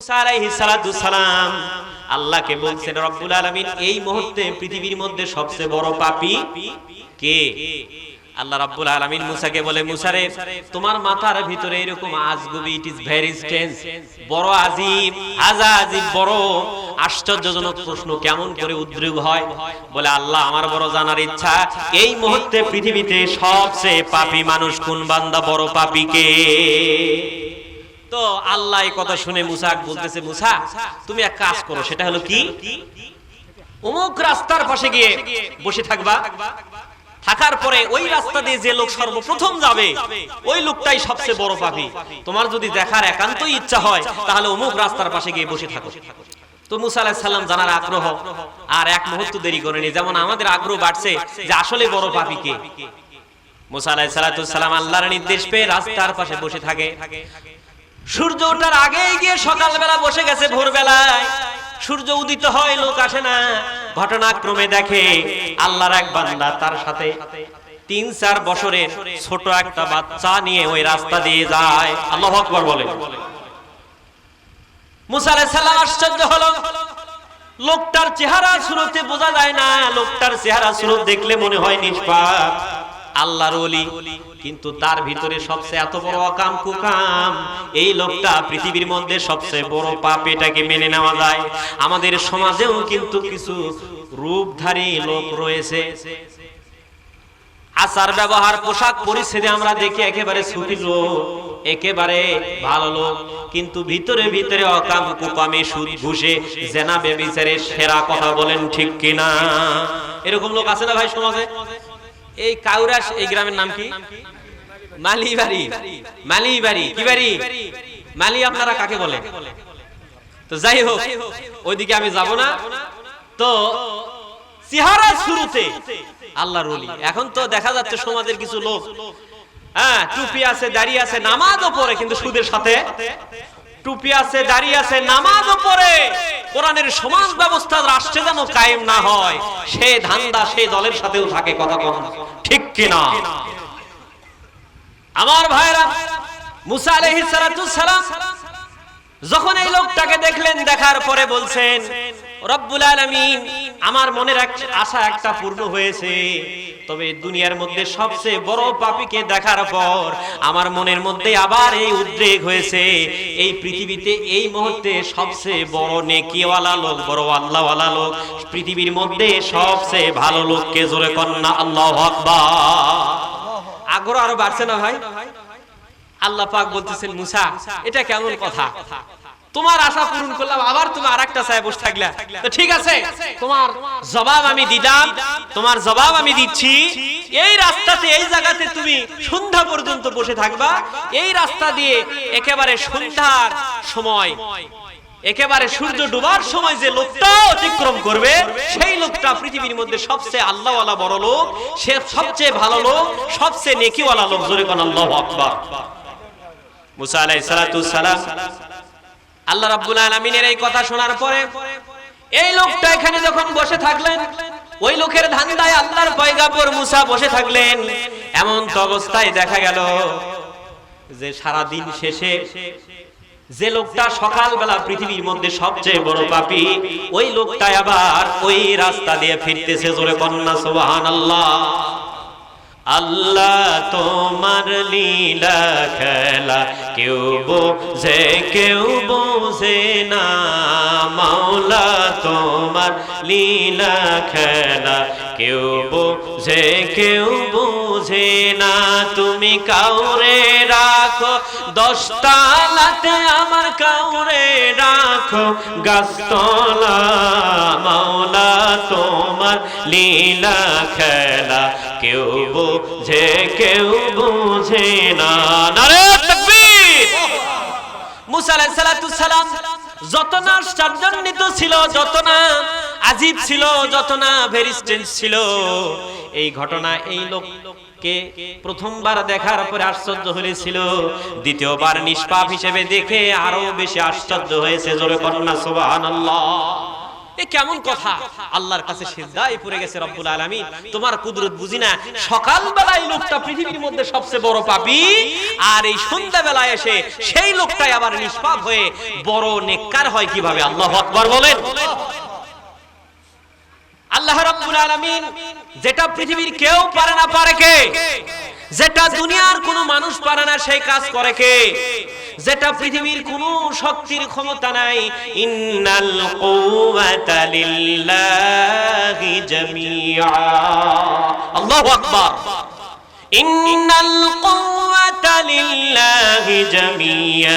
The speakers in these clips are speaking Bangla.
মুসা আলাইহিস সালাতু সালাম আল্লাহকে বলছেন, রব্বুল আলামিন এই মুহূর্তে পৃথিবীর মধ্যে সবচেয়ে বড় পাপী কে? আল্লাহ রাব্বুল আলামিন মুসাকে বলে, মুসা রে, তোমার মাথার ভিতরে এরকম আজগুবি, ইট ইজ ভেরি স্ট্রেঞ্জ, বড় আজীব, আজীব, বড় আশ্চর্যজনক প্রশ্ন কেমন করে উদ্রেক হয়? বলে, আল্লাহ, আমার বড় জানার ইচ্ছা, এই মুহূর্তে পৃথিবীতে সবচেয়ে পাপী মানুষ কোন বান্দা, বড় পাপী কে? তো আল্লাহ এই কথা শুনে মুসা বলতেছে, মুসা তুমি এক কাজ করো, সেটা হলো কি, অমুক রাস্তার পাশে গিয়ে বসে থাকবা, থাকার পরে ওই রাস্তা দিয়ে যে লোক সর্বপ্রথম যাবে ওই লোকটাই সবচেয়ে বড় পাপী। তোমার যদি দেখার একান্তই ইচ্ছা হয় তাহলে অমুক রাস্তার পাশে গিয়ে বসে থাকো। তো মুসা আলাইহিস সালাম জানার আগ্রহ আর এক মুহূর্ত দেরি করেনি, যেমন আমাদের আগ্রহ বাড়ছে যে আসলে বড় পাপী কে। মুসা আলাইহিস সালাম আল্লাহর নির্দেশ পেয়ে রাস্তার পাশে বসে থাকে। সূর্য ওঠার আগেই গিয়ে সকালবেলা বসে গেছে, ভোরবেলায় সূর্য উদিত হয়, লোক আসে না। ঘটনাক্রমে দেখে আল্লাহর এক বান্দা তার সাথে ৩-৪ বছরের ছোট একটা বাচ্চা নিয়ে ওই রাস্তা দিয়ে যায়। আল্লাহু আকবার বলে। মুসা আলাইহিস সালাম আশ্চর্য হলো, লোকটার চেহারা সুরতে বোঝা যায় না, লোকটার চেহারা সুরত দেখলে মনে হয় নিষ্পাপ, আল্লাহর ওলি, কিন্তু তার ভিতরে সবচেয়ে এত বড় অকাম কুকাম। এই লোকটা পৃথিবীর মধ্যে সবচেয়ে বড় পাপ, এটাকে মেনে নেওয়া যায়। আমাদের সমাজেও কিন্তু কিছু রূপধারী লোক রয়েছে, আচার ব্যবহার পোশাক পরিচ্ছদে আমরা দেখি একেবারে সুফি লোক, একেবারে ভালো লোক, কিন্তু ভিতরে ভিতরে অকাম কুকামে, সুদ ঘুষে, জেনা ব্যভিচারে সেরা কথা বলেন, ঠিক কিনা? এরকম লোক আছে না ভাই সমাজে? এই কাউরাস, এই গ্রামের নাম কি? মালিবাড়ি। মালিবাড়ি কি বাড়ি? মালি আপনারা কাকে বলে? তো যাই হোক, ওইদিকে আমি যাব না। তো চেহারা শুরুতে আল্লাহর ওলি। এখন তো দেখা যাচ্ছে সমাজের কিছু লোক, হ্যাঁ, টুপি আছে, দাড়ি আছে, নামাজও পড়ে, কিন্তু সুদের সাথে। টুপি আছে, দাড়ি আছে, নামাজও পড়ে, কোরআনের সমাজ ব্যবস্থা রাষ্ট্রে যেন কায়েম না হয় সে ধান্দা, সেই দলের সাথেও থাকে। কথা কোন ঠিক কিনা? আমার ভাইরা, মুসা আলাইহিস সালাম যখন এই লোকটাকে দেখলেন, দেখার পরে বলছেন, রব্বুল আলামিন, আমার মনের আশা একটা পূর্ণ হয়েছে, তবে দুনিয়ার মধ্যে সবচেয়ে বড় পাপীকে দেখার পর আমার মনের মধ্যে আবার এই উদ্রেক হয়েছে, এই পৃথিবীতে এই মুহূর্তে সবচেয়ে বড় নেকিওয়ালা লোক, বড় আল্লাহওয়ালা লোক, পৃথিবীর মধ্যে সবচেয়ে ভালো লোককে, জোরে কন্না আল্লাহু আকবার। আগ্রহ আরো বাড়ছে না ভাই? আল্লাহ পাক বলতেছেন, মুসা, এটা কেমন কথা? তোমার আশা পূরণ করলাম, আবার তুমি আরেকটা চাই বসে থাকলা। তো ঠিক আছে, তোমার জবাব আমি দিলাম, তোমার জবাব আমি দিচ্ছি। এই রাস্তাতে, এই জায়গাতে তুমি সন্ধ্যা পর্যন্ত বসে থাকবা। এই রাস্তা দিয়ে একেবারে সন্ধ্যার সময়, একেবারে সূর্য ডুবার সময় যে লোকটা অতিক্রম করবে, সেই লোকটা পৃথিবীর মধ্যে সবচেয়ে আল্লাহওয়ালা বড় লোক, সে সবচেয়ে ভালো লোক, সবচেয়ে নেকিওয়ালা লোক, জোরে কোন আল্লাহু আকবার। মুসা আলাইহিস সালাম আল্লাহ রাব্বুল আলামিনের এই কথা শোনার পরে এই লোকটা এখানে যখন বসে থাকলেন, ওই লোকের ধান্দায় আল্লাহর পয়গাম্বর মুসা বসে থাকলেন। এমন তো অবস্থায় দেখা গেল যে সারা দিন শেষে যে লোকটা সকালবেলা পৃথিবীর মধ্যে সবচেয়ে বড় পাপী, ওই লোকটা আবার ওই রাস্তা দিয়ে ফিরতেছে, জোরে কন্না সুবহানাল্লাহ। আল্লাহ তোমার লীলা খেলা কেউ বোঝে, কেউ বোঝে না, মাওলা তোমার লীলা খেলা কেউ বোঝে, কেউ বোঝে না। তুমি কাউরে রাখো 10 তলাতে, আমার কাউরে রাখো গাছতলা, মাওলা তোমার লীলা খেলা কেউ বোঝে, কেউ বোঝে না। নারে তাকবীর! মুসা আলাইহিস সালাম যত না আশ্চর্যান্বিত ছিল, যত না আজীব ছিল, যত না ভেরি স্ট্রেঞ্জ ছিল এই ঘটনা, এই লোককে প্রথমবার দেখার পরে আশ্চর্য হয়েছিল, দ্বিতীয়বার নিষ্পাপ হিসেবে দেখে আরো বেশি আশ্চর্য হয়েছে, জোরে কন্না সুবহানাল্লাহ। এ কেমন কথা? আল্লাহর কাছে সিজদায় পড়ে গেছে রব্বুল আলামিন। তোমার কুদরত বুঝি না? সকালবেলায় লোকটা পৃথিবীর মধ্যে সবচেয়ে বড় পাপী, আর এই সন্ধ্যাবেলায় এসে সেই লোকটাই আবার নিষ্পাপ হয়ে বড় নেককার হয় কিভাবে? আল্লাহু আকবার বলেন। আল্লাহ রাব্বুল আলামিন যেটা পৃথিবীর কেউ পারে না, পারে কে? যেটা দুনিয়ার কোনো মানুষ পারে না, সেই কাজ করে কে? যেটা পৃথিবীর কোনো শক্তির ক্ষমতা নাই, ইন্নাল কুওয়াতা লিল্লাহি জামিআ। আল্লাহু আকবার। ইন্নাল কুওয়াতা লিল্লাহি জামিআ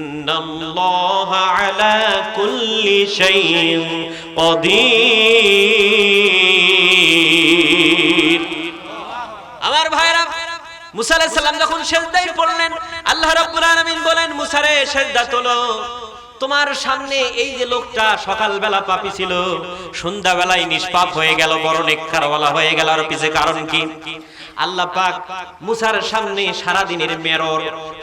ইন্নাল্লাহা আলা কুল্লি শাইইন কাদির। আমার ভাইরা, মুসা আলাইহিস সালাম যখন সিজদায় পড়লেন, আল্লাহ রাব্বুল আলামিন বলেন, মুসা রে সিজদা তোলো। তোমার সামনে এই যে লোকটা সকালবেলা পাপী ছিল, সন্ধ্যাবেলায় নিষ্পাপ হয়ে গেল, বড় নেককারওয়ালা হয়ে গেল। আর পিছে কারণ কি? আল্লাহ পাক মুসার সামনে সারা দিনের মেরর,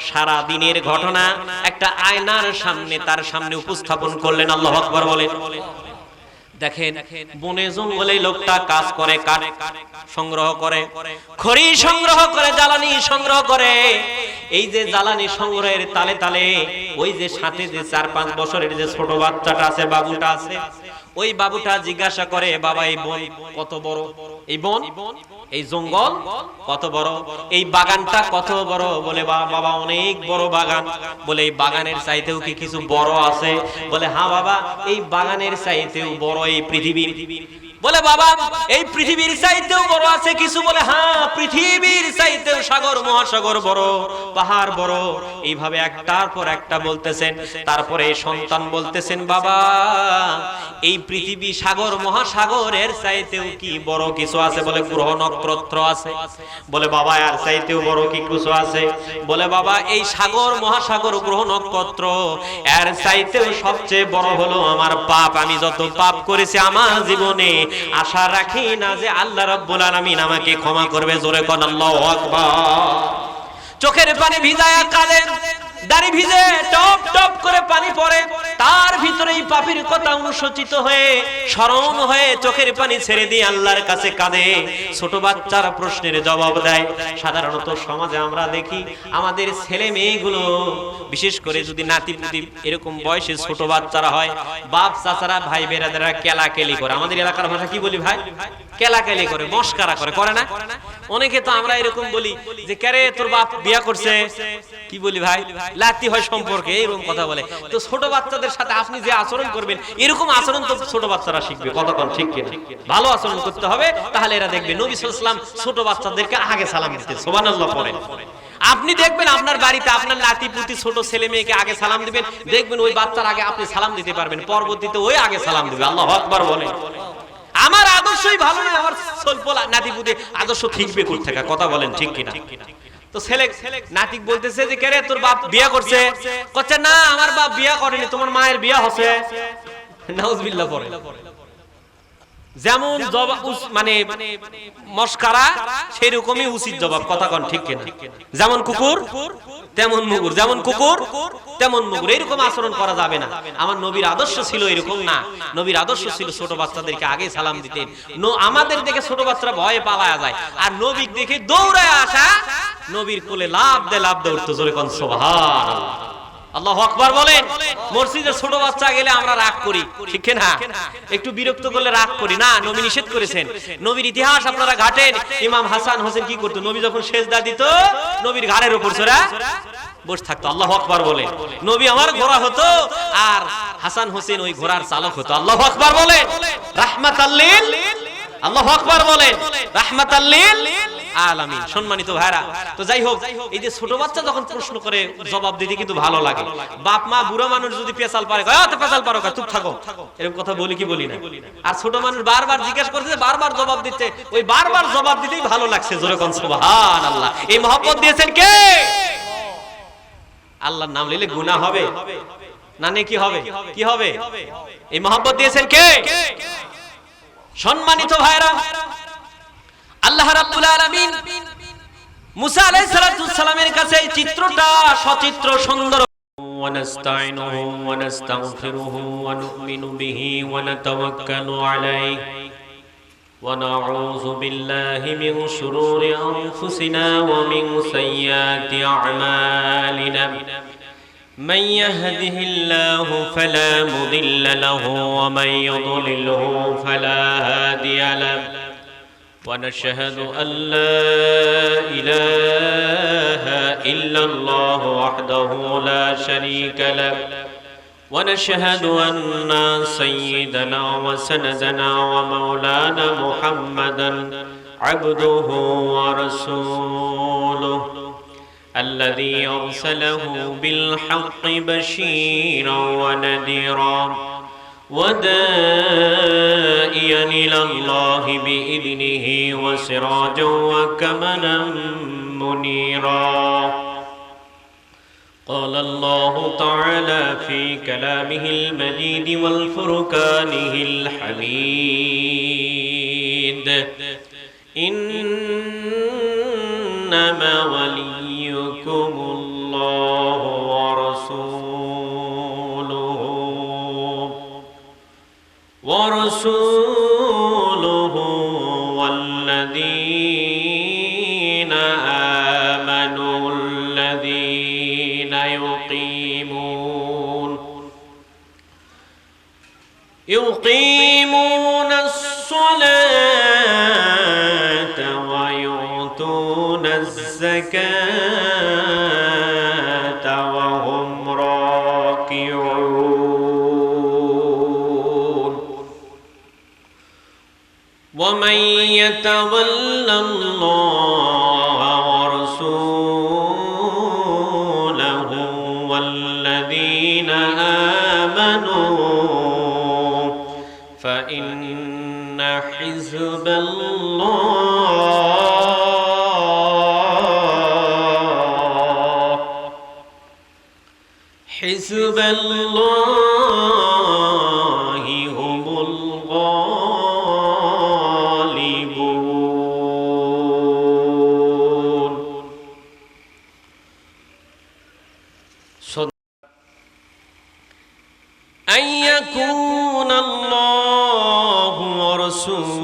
সারা দিনের ঘটনা একটা আয়নার সামনে তার সামনে উপস্থাপন করলেন। আল্লাহু আকবার বলেন। দেখেন, বনে জঙ্গলে লোকটা কাজ করে, কাঠ সংগ্রহ করে, খড়ি সংগ্রহ করে, জ্বালানি সংগ্রহ করে। এই যে জ্বালানি সংগ্রহের তালে তালে ওই যে সাথে যে 4-5 বছরের যে ছোট বাচ্চাটা আছে, বাবুটা আছে, ওই বাবুটা জিজ্ঞাসা করে, বাবা এই বন কত বড়? এই বন, এই জঙ্গল কত বড়? এই বাগানটা কত বড়? বলে বাবা অনেক বড় বাগান। বলে এই বাগানের চাইতেও কি কিছু বড় আছে? বলে হ্যাঁ বাবা, এই বাগানের চাইতেও বড় এই পৃথিবী। বলে বাবা এই পৃথিবীর চাইতেও বড় আছে কিছু? বলে হ্যাঁ, পৃথিবীর চাইতেও সাগর মহাসাগর বড়, পাহাড় বড়। এইভাবে একটার পর একটা বলতেছেন। তারপরে সন্তান বলতেছেন, বাবা এই পৃথিবী সাগর মহাসাগরের চাইতেও কি বড় কিছু আছে? বলে গ্রহ নক্ষত্র আছে। বলে বাবা আর চাইতেও বড় কি কিছু আছে? বলে বাবা এই সাগর মহাসাগর গ্রহ নক্ষত্র এর চাইতেও সবচেয়ে বড় হলো আমার পাপ। আমি যত পাপ করেছি আমার জীবনে, আশা রাখি না যে আল্লাহ রাব্বুল আলামিন আমাকে ক্ষমা করবে। জোরে কোন আল্লাহু আকবার। চোখের পানি ভিজায়া কাঁদেন, দাড়ি ভিজে টপ টপ করে পানি পড়ে, তার ভিতরে এই পাপীর কথা অনুশোচিত হয়ে স্মরণ হয়ে চোখের পানি ছেড়ে দিয়ে আল্লাহর কাছে কাঁদে। ছোট বাচ্চার প্রশ্নের জবাব দেয়। সাধারণত সমাজে আমরা দেখি আমাদের ছেলে মেয়েগুলো, বিশেষ করে যদি নাতিপুতি এরকম বয়সে ছোট বাচ্চারা হয়, বাপ চাচারা ভাই বেরাদারা কেলাকেলি করে। আমাদের এলাকার ভাষা কি বলি ভাই? কেলাকেলি করে, মস্কারা করে, করে না? অনেকে তো আমরা এরকম বলি যে কেরে তোর বাপ বিয়া করছে, কি বলি ভাই? লাতি হয় সম্পর্কে, এরকম কথা বলে। তো ছোট বাচ্চাদের সাথে আপনি যে আচরণ করবেন, এরকম আচরণ তো ছোট বাচ্চারা শিখবে। কতক্ষণ ঠিক কিনা? ভালো আচরণ করতে হবে, তাহলে এরা দেখবে। নবী সাল্লাল্লাহু আলাইহি ওয়াসাল্লাম ছোট বাচ্চাদেরকে আগে সালাম দিতেন। সুবহানাল্লাহ পড়েন। আপনি দেখবেন আপনার বাড়িতে আপনার নাতি পুতি ছোট ছেলে মেয়েকে আগে সালাম দিবেন, দেখবেন ওই বাচ্চার আগে আপনি সালাম দিতে পারবেন, পরবর্তীতে ওই আগে সালাম দিবে। আল্লাহু আকবার বলেন। আমার আদর্শই ভালো না, আমার ছোটপোলা নাতি পুতি আদর্শ ঠিকবে কোথা থেকে? কথা বলেন ঠিক কিনা? তো ছেলে নাতিক বলতেছে যে কেরে তোর বাপ বিয়া করছে? কচ্ছে না আমার বাপ বিয়া করেনি, তোমার মায়ের বিয়া হচ্ছে। নাউজুবিল্লাহ পড়ে। যেমন জবাব মানে মস্কারা, সেরকমই উচিত জবাব। কথা কোন ঠিক কিনা? যেমন কুকুর তেমন মুগুর, যেমন কুকুর তেমন মুগুর, এরকম আচরণ করা যাবে না। আমার নবীর আদর্শ ছিল এরকম না। নবীর আদর্শ ছিল ছোট বাচ্চাদেরকে আগে সালাম দিতেন। আমাদের দেখে ছোট বাচ্চারা ভয়ে পালায়া যায়, আর নবীর দেখে দৌড়ায় আসা, নবীর কোলে লাফ দে উঠতো। জোরে কোন সুবহানাল্লাহ। আল্লাহু আকবার বলেন। মসজিদে ছোট বাচ্চা গেলে আমরা রাগ করি, ঠিক না? একটু বিরক্ত করলে রাগ করি না, নবী নিষেধ করেছেন। নবীর ইতিহাস আপনারা ঘাটেন। ইমাম হাসান হোসেন কি করতো? নবী যখন সেজদা দিত, নবীর ঘাড়ের উপর চড়া বসে থাকতো। আল্লাহু আকবার বলেন। নবী আমার ঘোড়া হতো, আর হাসান হোসেন ওই ঘোড়ার চালক হতো। আল্লাহু আকবার বলেন। রাহমাতাল লিল, আল্লাহু আকবার বলেন, রাহমাতাল লিল আলামিন। সম্মানিত ভাইরা, তো যাই হোক, এই যে ছোট বাচ্চা যখন প্রশ্ন করে জবাব দিতে কিন্তু ভালো লাগে। বাপ মা বুড়া মানুষ যদি পেছাল পারে, তো পেছাল পারো, চুপ থাকো, এরকম কথা বলি কি বলি না? আর ছোট মানুষ বারবার জিজ্ঞাসা করতে, বারবার জবাব দিতে, ওই বারবার জবাব দিতেই ভালো লাগছে। জোরে কোন সুবহানাল্লাহ। এই মহব্বত দিয়েছেন কে? আল্লাহর নাম নিলে গুনাহ হবে না? নেকি হবে? কি হবে? এই মহব্বত দিয়েছেন কে? সম্মানিত ভাইরা, আল্লাহ রাব্বুল আলামিন মুসা আলাইহিস সালামের কাছে এই চিত্রটা সচিত্র সুন্দর ونستعينه ونستغفره ونؤمن به ونتوكل عليه ونعوذ بالله من شرور أنفسنا ومن سيئات أعمالنا من يهده الله فلا مضل له ومن يضلله فلا هادي له ونشهد أن لا إله إلا الله وحده لا شريك له ونشهد أن سيدنا وسندنا ومولانا محمدا عبده ورسوله الذي أرسله بالحق بشيرا ونذيرا وداعيا إلى الله بإذنه وسراجا وكملا منيرا قال الله تعالى في كلامه المجيد والفرقانه الحميد إنما وليكم الله ورسوله والذين آمنوا الذين يقيمون الصلاة ويؤتون الزكاة وهم راكعون ومن يتول الله ورسوله والذين آمنوا فإن حزب الله هم الغالبون. أن يكون الله ورسوله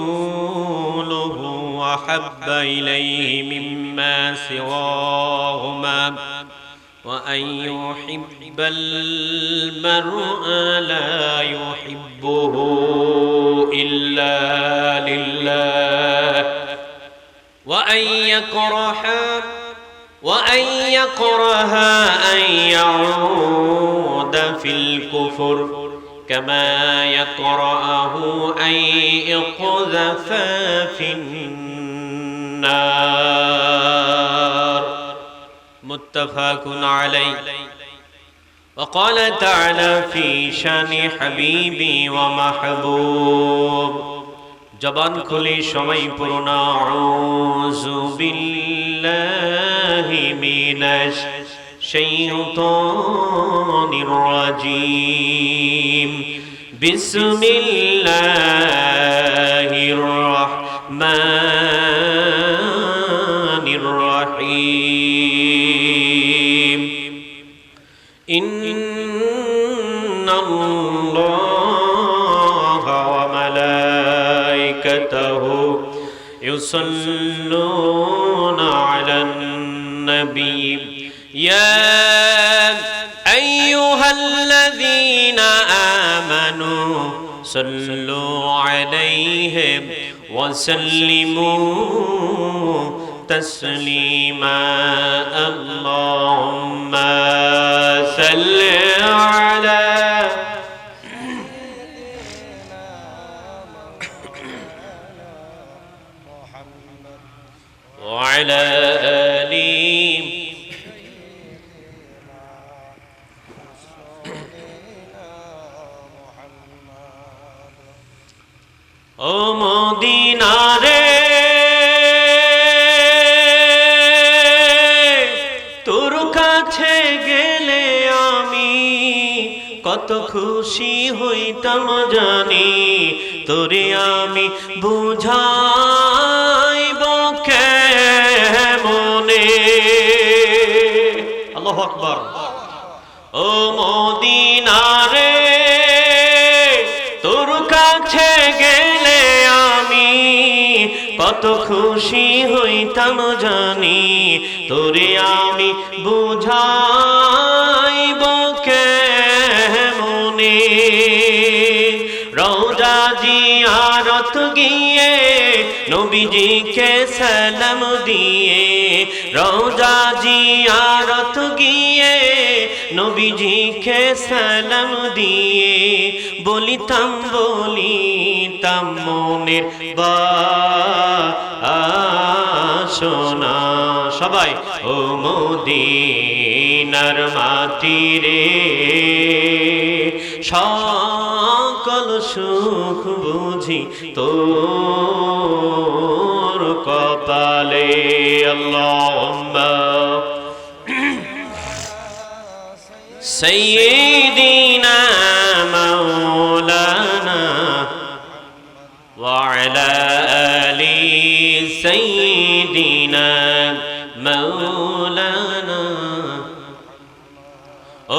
أحب إليه مما سواهما وأن يحب المرء لا يحبه إلا لله وأن يكره أن يعود في الكفر كما يكره أن يقذف في النار متفق عليه. وقال تعالى في شان حبيبي ومحبوب জবান খুলে সবাই পড়ুন আউযু বিল্লাহি মিনাশ শাইতানির রাজীম বিসমিল্লাহির রাহমানির রাহিম ইন্নাল্লাহা ওয়া মালাইকাতাহু ইউসাল্লুনা আলান নবী ইয়া আইয়ুহাল্লাযীনা আমানু সাল্লু আলাইহি ওয়া সাল্লিমু تسليما اللهم صل على وعلى آله ও মদিনা রে কত খুশি হইতাম জানি তোরে আমি বুঝাইব কেমনে। আল্লাহু আকবার। ও মদিনা রে তোর কাছে গেলে আমি কত খুশি হইতাম জানি, তোরে আমি বুঝাইব কেমনে। রওজা জিয়ারত গিয়ে নবীজিকে সালাম দিয়ে, রওজা জিয়ারত গিয়ে নবীজিকে সালাম দিয়ে বলিতাম মনের বাসনা। সবাই ও মদিনার মাটি রে সকল সুখ বুঝি তোর কপালে। আল্লাহুম্মা সাইয়্যিদিনা মাওলানা ওয়া আলা আলি সাইয়্যিদিনা মাওলানা।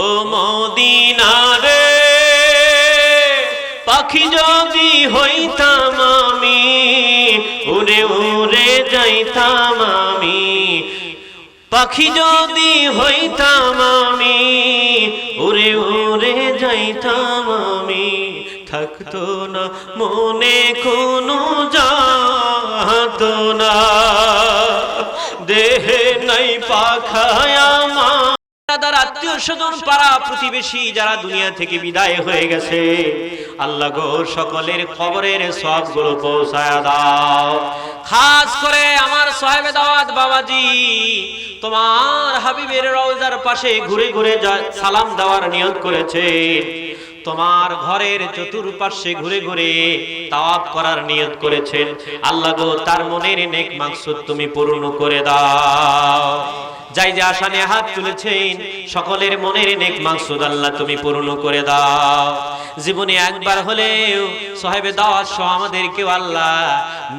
ও মদিনা রে পাখি যদি হইতাম আমি, উড়ে উড়ে যাইতাম আমি। পাখি যদি হইতাম আমি, উড়ে উড়ে যাইতাম আমি। থাকতো না মনে কোনো যাতনা, দেহে নাই পাখায় আমার। আত্মীয় স্বজন পাড়া প্রতিবেশী যারা দুনিয়া থেকে বিদায় হয়ে গেছে, আল্লাহ গো সকলের কবরের সওয়াবগুলো পৌঁছায়া দাও। খাস করে আমার সাহেবে দাওয়াত বাবাজি তোমার হাবিবের রওজার পাশে ঘুরে ঘুরে সালাম দেওয়ার নিয়ত করেছে, তোমার ঘরের চতুর্পাশে ঘুরে ঘুরে তাওয়াফ করার নিয়ত করেছেন। আল্লাহ গো তার মনের নেক মাকসুদ তুমি পূর্ণ করে দাও। যাই যে আশা নিয়ে হাত তুলেছেন সকলের মনের নেক মাকসুদ আল্লাহ তুমি পূর্ণ করে দাও। জীবনে একবার হলেও সাহেবে দাওয়াত সহ আমাদেরকেও আল্লাহ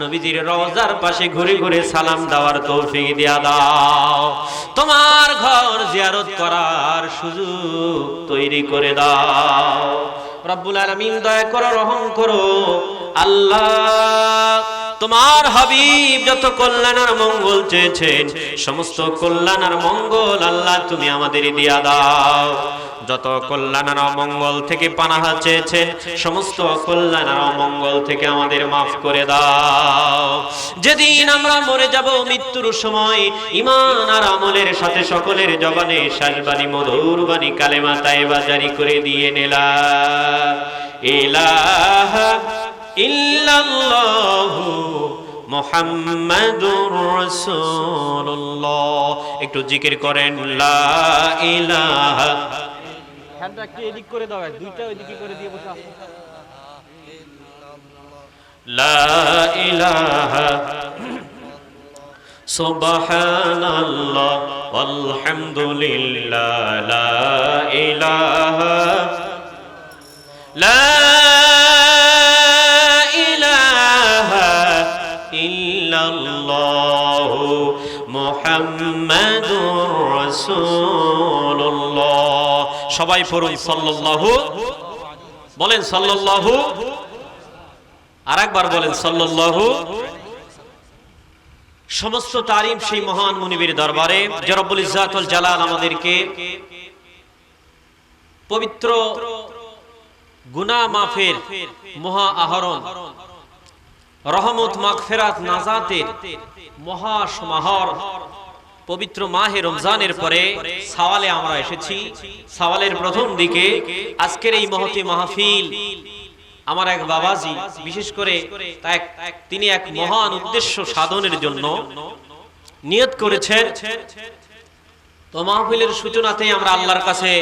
নবীজির রওজার পাশে ঘুরে ঘুরে সালাম দেওয়ার তৌফিক দিয়া দাও। তোমার ঘর জিয়ারত করার সুযোগ তৈরি করে দাও। রব্বুল আলামিন দয়া করো, রহম করো। আল্লাহ তোমার হাবিব যত কল্যাণ আর মঙ্গল চেয়েছেন সমস্ত কল্যাণ আর মঙ্গল আল্লাহ তুমি আমাদের দিয়া দাও। যত কল্যাণ আর অমঙ্গল থেকে পানাহা চেয়েছেন সমস্ত কল্যাণ আর অমঙ্গল থেকে আমাদের মাফ করে দাও। যেদিন আমরা মরে যাব মৃত্যুর সময় ঈমান আর আমলের সাথে সকলের জবানে শেষবাণী মধুর বাণী কালেমা তাইবা জারি করে দিয়ে লা ইলাহা ইল্লাল্লাহু মুহাম্মাদুর রাসূলুল্লাহ। একটু জিকির করেন লা ইলাহা। হ্যান্ডটা একটু এদিক করে দাও, দুইটা ওইদিকে করে দিয়ে বসে আসো। লা ইলাহা সুবহানাল্লাহ ওয়ালহামদুলিল্লাহ লা ইলাহা লা ইলাহা ইল্লাল্লাহু মুহাম্মাদুর রাসূলুল্লাহ। সবাই পড়ুন সাল্লাল্লাহু, বলেন সাল্লাল্লাহু, আরেকবার বলেন সাল্লাল্লাহু। সমস্ত তারিফ সেই মহান মুনিবের দরবারে যে রব্বুল ইজ্জাত ওয়াল জালাল আমাদেরকে পবিত্র গুনাহ মাফের মহা আহরণ রহমত মাগফিরাত নাজাতের মহা সমাহার পবিত্র মাহে রমজানের পরে সওয়ালে আমরা এসেছি। সওয়ালের প্রথম দিকে আজকের এই মহতি মাহফিল আমার এক বাবাজি বিশেষ করে তিনি এক মহান উদ্দেশ্য সাধনের জন্য নিয়ত করেছেন। তো মাহফিলের সূচনাতেই আমরা আল্লাহর কাছে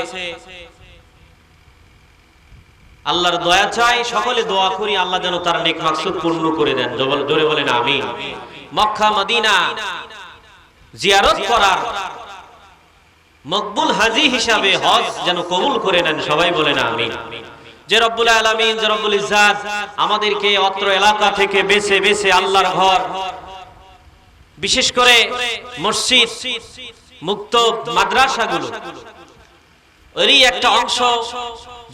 আল্লাহর দয়া চাই, সকলে দোয়া করি আল্লাহ যেন তার নেক মাকসুদ পূর্ণ করে দেন। জোরে বলেন আমিন। মক্কা মদিনা জিয়ারত করার মকবুল হাজি হিসাবে হজ যেন কবুল করে নেন, সবাই বলেন আমিন। যে রব্বুল আলামিন, যে রব্বুল ইজ্জাত আমাদেরকে অত্র এলাকা থেকে বেছে বেছে আল্লাহর ঘর, বিশেষ করে মসজিদ মুক্ত মাদ্রাসাগুলো ওরই একটা অংশ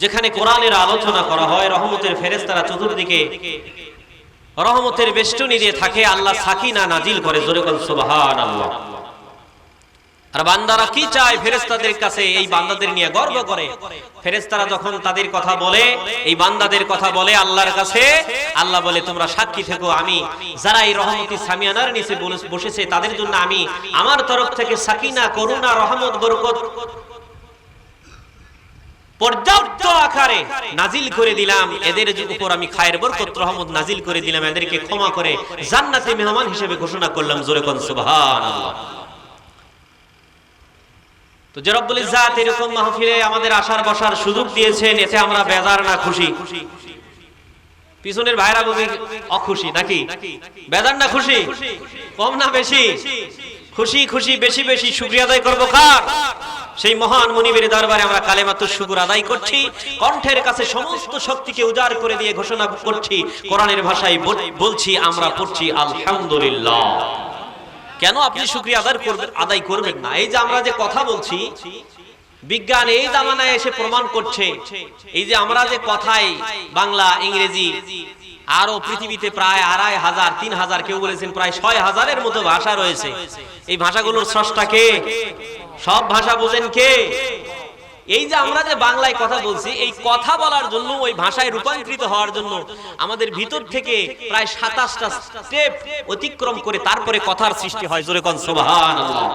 যেখানে কোরআনের আলোচনা করা হয়, রহমতের ফেরেশতারা চতুর্দিকে রহমতের বেষ্টনী দিয়ে থাকে, আল্লাহ সাকিনা নাজিল করে, জোরে বল সুবহানাল্লাহ। আর বান্দারা কি চায়? ফেরেশতাদের কাছে এই বান্দাদের নিয়ে গর্ব করে। ফেরেশতারা যখন তাদের কথা বলে, এই বান্দাদের কথা বলে আল্লাহর কাছে, আল্লাহ বলে তোমরা সাক্ষী থেকো, আমি যারা এই রহমতি সামিয়ানার নিচে বসেছে তাদের জন্য আমি আমার তরফ থেকে সাকিনা, করুণা, রহমত, বরকত পর্যাপ্ত আকারে নাজিল করে দিলাম, এদের উপর আমি খায়ের বরকত রহমত নাজিল করে দিলাম, এদেরকে ক্ষমা করে জান্নাতে মেহমান হিসেবে ঘোষণা করলাম, জোরে কোন সুবহানাল্লাহ। তো যে রব্বুল ইজ্জাত এরকম মাহফিলে আমাদের আসার বসার সুযোগ দিয়েছেন, এতে আমরা বেজার না খুশি? পিছনের ভাইরা বলি অখুশি নাকি? বেজার না খুশি? কম না বেশি? খুশি খুশি, বেশি বেশি শুকরিয়া আদায় করব কার? সেই মহান মুনিবের দরবারে আমরা কালেমাতুশ শুকর আদায় করছি, কণ্ঠের কাছে সমস্ত শক্তিকে উজাড় করে দিয়ে ঘোষণা করছি, কোরআনের ভাষায় বলছি, আমরা পড়ছি আলহামদুলিল্লাহ। কেন আপনি শুকরিয়া আদায় করবেন না? এই যে আমরা যে কথা বলছি, বিজ্ঞান এই জামানায় এসে প্রমাণ করছে, এই যে আমরা যে কথায় বাংলা, ইংরেজি, আরো পৃথিবীতে প্রায় ২,৫০০, ৩,০০০, কেউ বলেছেন প্রায় ৬,০০০-এর মতো ভাষা রয়েছে। এই ভাষাগুলোর স্রষ্টা কে? সব ভাষা বোঝেন কে? এই যে আমরা যে বাংলায় কথা বলছি, এই কথা বলার জন্য, ওই ভাষায় রূপান্তরিত হওয়ার জন্য আমাদের ভিতর থেকে প্রায় ২৭টা স্টেপ অতিক্রম করে তারপরে কথার সৃষ্টি হয়। জোরে কোন সুবহানাল্লাহ,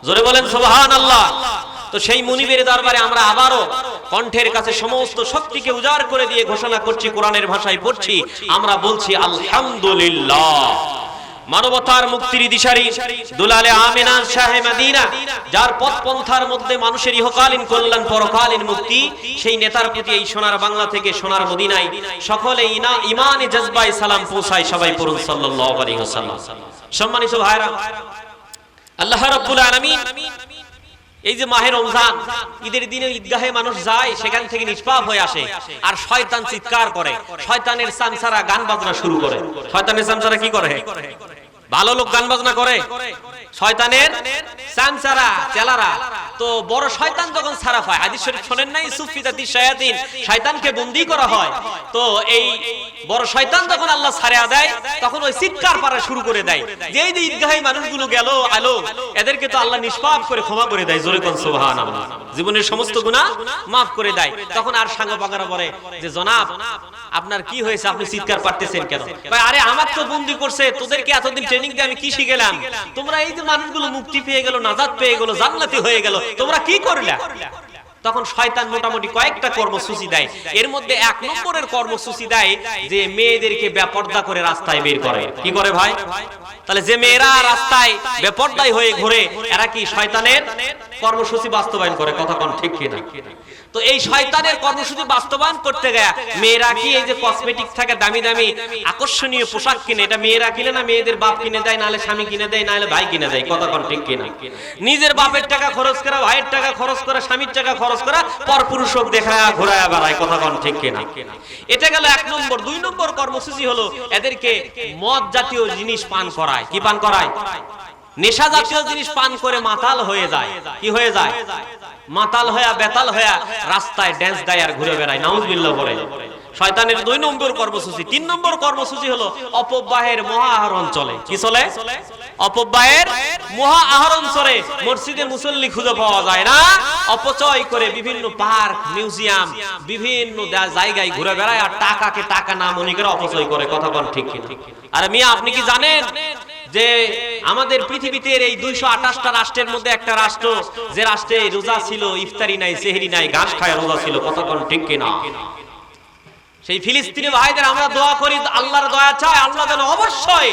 জোরে বলেন সুবহানাল্লাহ। তো সেই মুনিবের দরবারে আমরা আবারও কণ্ঠের কাছে সমস্ত শক্তিকে উজাড় করে দিয়ে ঘোষণা করছি, কোরআনের ভাষায় পড়ছি, আমরা বলছি আলহামদুলিল্লাহ। মানবতার মুক্তির দিশারি দুলালে আমিনা শাহে মদিনা, যার পথ পন্থার মধ্যে মানুষের ইহকালীন কল্যাণ, পরকালীন মুক্তি, সেই নেতার প্রতি এই সোনার বাংলা থেকে সোনার মদিনায় সকলে ইমানে জজবায় সালাম পৌঁছায়। সবাই পড়ুন সাল্লাল্লাহু আলাইহি ওয়াসাল্লাম। সম্মানিত ভাইরা, আল্লাহ রাব্বুল আলামিন এই যে মাহে রমজান, ঈদের দিনে ঈদগাহে মানুষ যায়, সেখান থেকে নিষ্পাপ হয়ে আসে, আর শয়তান চিৎকার করে, শয়তানের সামসারা গান বাজনা শুরু করে। শয়তানের সামসারা কি করে? ভালো লোক গান বাজনা করে, শয়তানের সামসারা চেলারা। তো বড় শয়তান যখন ছাড়া পায়, হাদিস শরীফ শোনেন নাই, সুফিদাতি শায়াতিন, শয়তানকে বন্দী করা হয়। তো এই বড় শয়তান যখন আল্লাহ ছাড়া দেয়, তখন ওই চিৎকার পাড়া শুরু করে দেয় যে এই যে ঈদগাহে মানুষগুলো গেল আলো, এদেরকে তো আল্লাহ নিষ্পাপ করে ক্ষমা করে দেয়। জোরে কোন সুবহানাল্লাহ। জীবনের সমস্ত গুনাহ মাফ করে দেয়। তখন আর সাঙ্গ পাগারা বলে যে জনাব, আপনার কি হয়েছে, আপনি চিৎকার পারতেছেন কেন? ভাই, আরে আমার তো বন্দী করছে, তোদেরকে এতদিন ট্রেনিং দিয়ে আমি কি শিখেলাম? তোমরা এই যে মানুষগুলো মুক্তি পেয়ে গেল, নাজাত পেয়ে গেল, জান্নাতি হয়ে গেল, তোমরা কি করলা? তখন শয়তান মোটামুটি কয়েকটা কর্মসূচি দেয়। এর মধ্যে ১ নম্বরের কর্মসূচি দেয় যে মেয়েদেরকে বেপর্দা করে রাস্তায় বের করে। কি করে ভাই? তাহলে যে মেয়েরা রাস্তায় বেপর্দায় হয়ে ঘোরে, এরা কি শয়তানের কর্মসূচি বাস্তবায়ন করে? কথা কোন ঠিক কিনা? তো এই শয়তানের কর্মসূচি বাস্তবায়ন করতে গিয়ে মেয়েরা কি এই যে কসমেটিক থাকে, দামি দামি আকর্ষণীয় পোশাক কিনে, এটা মেয়েরা কিনে না, মেয়েদের বাপ কিনে দেয়, নাহলে স্বামী কিনে দেয়, নাহলে ভাই কিনে দেয়। কথা কোন ঠিক কিনা? নিজের বাপের টাকা খরচ করা, ভাইয়ের টাকা খরচ করা, স্বামীর টাকা খরচ করা, পরপুরুষক দেখায় ঘোরায় বেড়ায়। কথা কোন ঠিক কিনা? এটা গেল ১ নম্বর। ২ নম্বর কর্মসূচি হলো এদেরকে মদ জাতীয় জিনিস পান করায়। কি পান করায়? নেশা জাতীয় জিনিস পান করে মাতাল হয়ে যায়। কি হয়ে যায়? মাতাল হয়ে, বেতাল হয়ে রাস্তায় ড্যান্স দেয় আর ঘুরে বেড়ায়। নাউজুবিল্লাহ বলে। শয়তানের ২ নম্বর কর্মসূচি। ৩ নম্বর কর্মসূচি হলো অপব্যয়ের মহা আহরণ চলে। কি চলে? অপব্যয়ের মহা আহরণ চলে। মসজিদে মুসল্লি খুঁজে পাওয়া যায় না, অপচয় করে বিভিন্ন পার্ক, মিউজিয়াম, বিভিন্ন জায়গায় ঘুরে বেড়ায় আর টাকাকে টাকা না মনে করে অপচয় করে। কথা বল ঠিক কিনা? আরে মিয়া, আপনি কি জানেন যে আমাদের পৃথিবীতে এই ২২৮টা রাষ্ট্রের মধ্যে একটা রাষ্ট্র, যে রাষ্ট্রে রোজা ছিল, ইফতারি নাই, সেহরি নাই, ঘাস খায় রোজা ছিল। কথা কোন ঠিক কিনা? সেই ফিলিস্তিনি ভাইদের আমরা দোয়া করি, আল্লাহর দয়া চাই, আল্লাহ যেন অবশ্যই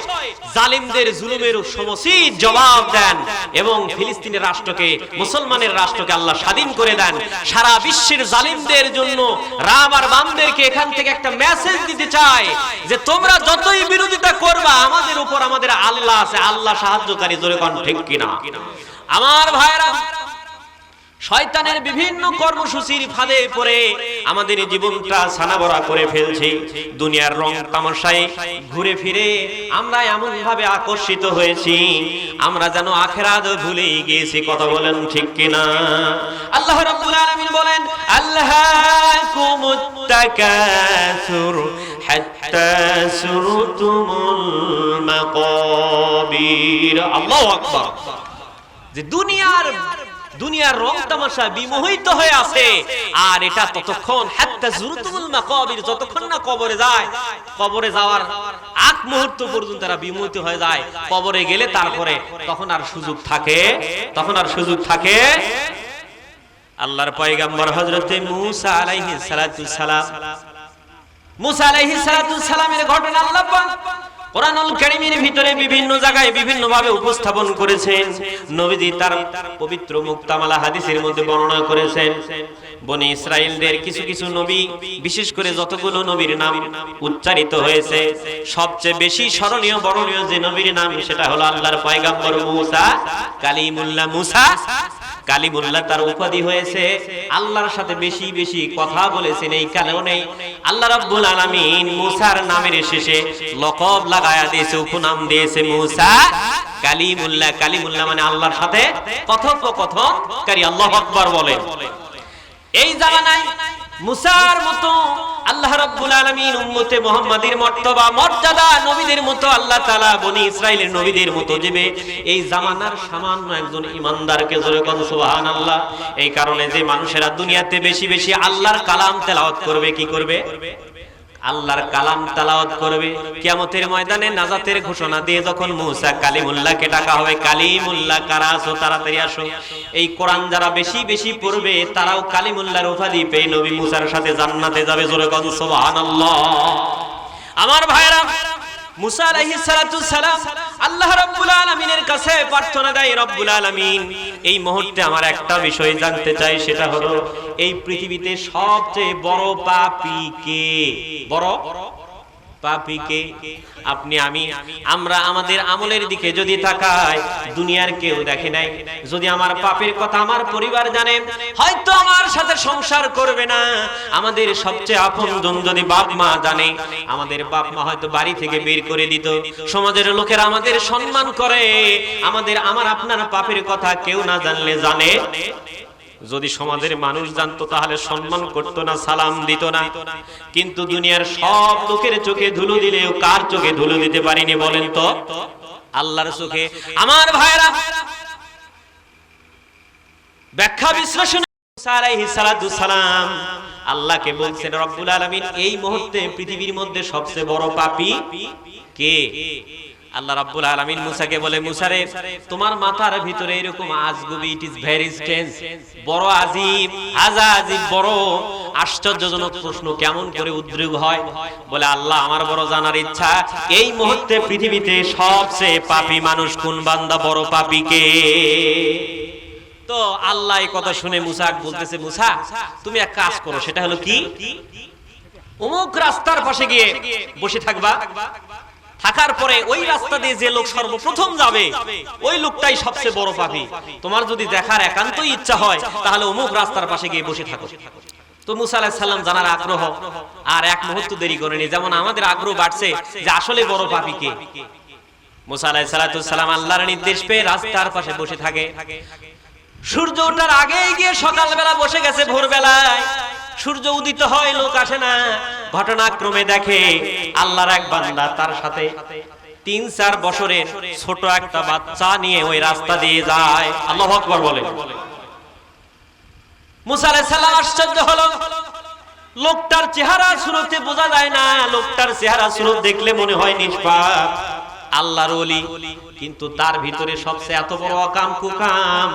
জালিমদের জুলুমের সমসিত জবাব দেন এবং ফিলিস্তিনের রাষ্ট্রকে, মুসলমানের রাষ্ট্রকে আল্লাহ স্বাধীন করে দেন। সারা বিশ্বের জালিমদের জন্য রাম আর বামদেরকে এখান থেকে একটা মেসেজ দিতে চাই যে তোমরা যতই বিরোধিতা করবা, আমাদের উপর আমাদের আল্লাহ আছে, আল্লাহ সাহায্যকারী। জোরে কোন ঠিক কিনা? আমার ভাইরা, শয়তানের বিভিন্ন কর্মসূচির ফাঁদে পড়ে আমাদের জীবনটা ছানাবড়া করে ফেলছে। দুনিয়ার রং তামাশায় ঘুরে ফিরে আমরা এমন ভাবে আকর্ষিত হয়েছি, আমরা যেন আখিরাত ভুলে গিয়েছি। কথা বলেন ঠিক কিনা? আল্লাহ রাব্বুল আলামিন বলেন, আল্লাহাকুমুত তাকাসুর হাত্তা সুরতুমুল মাকাবির। আল্লাহু আকবার। যে দুনিয়ার রং তামাশা বিমোহিত হয়ে আছে, আর এটা ততক্ষণ হাত্তা জুরতুমুল মাকাবির, যতক্ষণ না কবরে যায়, কবরে যাওয়ার আগ মুহূর্ত পর্যন্ত তারা বিমোহিত হয়ে যায়। কবরে গেলে তারপরে তখন আর সুযোগ থাকে। আল্লাহর পয়গম্বর হযরত মুসা আলাইহিস সালামের ঘটনা আল্লাহ পাক কোরআনুল কারীমের ভিতরে বিভিন্ন জায়গায় বিভিন্ন ভাবে উপস্থাপন করেছেন। নবীজি তার পবিত্র মুক্তামালা হাদিসের মধ্যে বর্ণনা করেছেন। বনি ইসরাইলদের কিছু নবী, বিশেষ করে যতগুলো নবীর নাম উচ্চারিত হয়েছে, সবচেয়ে বেশি স্মরণীয় বরণীয় যে নবীর নাম, সেটা হলো আল্লাহর পয়গম্বর মুসা কালিমুল্লাহ। মুসা কালিমুল্লাহ তার উপাধি হয়েছে। আল্লাহর সাথে বেশি কথা বলেছেন, এই কারণে আল্লাহ রাব্বুল আলামিন মুসার নামের শেষে লকব লাগায়া দিয়েছে, উপনাম দিয়েছে মুসা কালিমুল্লাহ। কালিমুল্লাহ মানে আল্লাহর সাথে কথোপকথনকারী। আল্লাহু আকবার বলেন। এই জামানায় মুসার মতো আল্লাহ রাব্বুল আলামিন উম্মতে মুহাম্মাদের মর্যাদা নবীদের মতো আল্লাহ তাআলা বনি ইসরাইলের নবীদের মতো দিবে। এই জামানার সামান্য একজন ইমানদারকে জোরে কোন সুবহানাল্লাহ। এই কারণে যে মানুষেরা দুনিয়াতে বেশি আল্লাহর কালাম তেলাওয়াত করবে, কি করবে? আল্লাহর কালাম তেলাওয়াত করবে। কিয়ামতের ময়দানে নাজাতের ঘোষণা দিয়ে যখন মুসা কালিমুল্লাহকে ডাকা হবে, কালিমুল্লাহ কারা আছো, তাড়াতাড়ি আসো। এই কোরআন যারা বেশি পড়বে, তারাও কালিমুল্লাহর উপাধি পেয়ে নবী মুসার সাথে জান্নাতে যাবে। জোরে কোন সুবহানাল্লাহ। আমার ভাইরা, মুসা আলাইহিস সালাম আল্লাহ রাব্বুল আলামিনের কাছে প্রার্থনা দেয়, রব্বুল আলামিন এই মুহূর্তে আমার একটা বিষয় জানতে চাই, সেটা হলো এই পৃথিবীতে সবচেয়ে বড় পাপী কে? বড় পাপী কে? আপনি আমরা আমাদের আমলের দিকে যদি তাকাই, দুনিয়ার কেউ দেখে নাই। যদি আমার পাপের কথা আমার পরিবার জানে, হয়তো আমার সাথে সংসার করবে না। আমাদের সবচেয়ে আপনজন যদি বাপ মা জানে, আমাদের বাপ মা হয়তো বাড়ি থেকে বের করে দিত। সমাজের লোকেরা আমাদের সম্মান করে। আমার আপনার পাপের কথা কেউ না জানলে জানে, যদি সমাজের মানুষ জানতো তাহলে সম্মান করতো না, সালাম দিত না। কিন্তু দুনিয়ার সব লোকের চোখে ধুলো দিলেও কার চোখে ধুলো দিতে পারিনি বলেন তো? আল্লাহর চোখে। আমার ভাইরা, ব্যাখ্যা বিশ্লেষণ মুসা আলাইহিস সালাম আল্লাহকে বলছেন, রব্বুল আলামিন এই মুহূর্তে পৃথিবীর মধ্যে সবচেয়ে বড় পাপী কে? আল্লাহ রাব্বুল আলামিন মুসাকে বলে, মুসারে তোমার মাথার ভিতরে এরকম আজগুবি, ইট ইজ ভেরি স্ট্রেঞ্জ, বড় আজীব, আজীব বড় আশ্চর্যজনক প্রশ্ন কেমন করে উদ্রেক হয়? বলে, আল্লাহ আমার বড় জানার ইচ্ছা, এই মুহূর্তে পৃথিবীতে সবচেয়ে পাপী মানুষ কোন বান্দা? বড় পাপী কে? তো আল্লাহ এই কথা শুনে মুসাকে বলতেছে, মুসা তুমি এক কাজ করো, সেটা হলো কি? অমুক রাস্তার পাশে গিয়ে বসে থাকবা। থাকার পরে ওই রাস্তা দিয়ে যে লোক সর্বপ্রথম যাবে, ওই লোকটাই সবচেয়ে বড় পাপী। তোমার যদি দেখার একান্তই ইচ্ছা হয়, তাহলে অমুক রাস্তার পাশে গিয়ে বসে থাকো। তো মুসা আলাইহিস সালাম জানার আগ্রহ আর এক মুহূর্ত দেরি করেনি। যেমন আমাদের আগ্রহ বাড়ছে যে আসলে বড় পাপী কে। মুসা আলাইহিস সালাম আল্লাহর নির্দেশ পেয়ে রাস্তার পাশে বসে থাকে। সূর্য ওঠার আগেই গিয়ে সকালবেলা বসে গেছে। ভোরবেলায় সূর্য উদিত হয়, লোক আসে না। ঘটনাক্রমে দেখে আল্লাহর এক বান্দা তার সাথে ৩-৪ বছরের ছোট একটা বাচ্চা নিয়ে ওই রাস্তা দিয়ে যায়। আল্লাহু আকবার বলেন। মুসা আলাইহিস সালাম আশ্চর্য হলো। লোকটার চেহারা সুরতে বোঝা যায় না। লোকটার চেহারা সুরত দেখলে মনে হয় নিষ্পাপ, আল্লাহর ওলি, কিন্তু তার ভিতরে সবচেয়ে এত বড় অকাম কুকাম।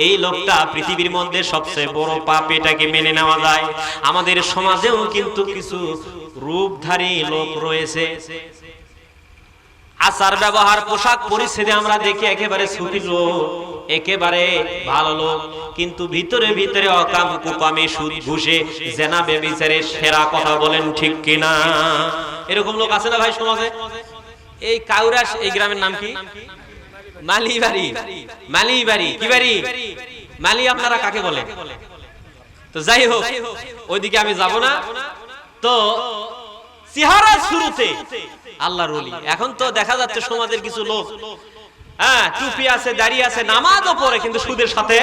এই লোকটা পৃথিবীর মধ্যে সবচেয়ে বড় পাপ, এটাকে মেনে নেওয়া যায়। আমাদের সমাজেও কিন্তু কিছু রূপধারী লোক রয়েছে। আচার ব্যবহার, পোশাক পরিচ্ছদে আমরা দেখি একেবারে সুফি লোক, একেবারে ভালো লোক, কিন্তু ভিতরে অকাম কুকামে, সুদ ঘুষে, জেনা ব্যভিচারে সেরা। কথা বলেন ঠিক কিনা? এরকম লোক আছে না ভাই সমাজে? এই কাউরাস, এই গ্রামের নাম কি? মালিবাড়ি। কি বাড়ি? মালি আপনারা কাকে বলে? তো যাই হোক, ওইদিকে আমি যাব না। তো চেহারা শুরুতে আল্লাহর ওলি। এখন তো দেখা যাচ্ছে সমাজের কিছু লোক, হ্যাঁ, টুপি আছে, দাড়ি আছে, নামাজও পড়ে, কিন্তু সুদের সাথে।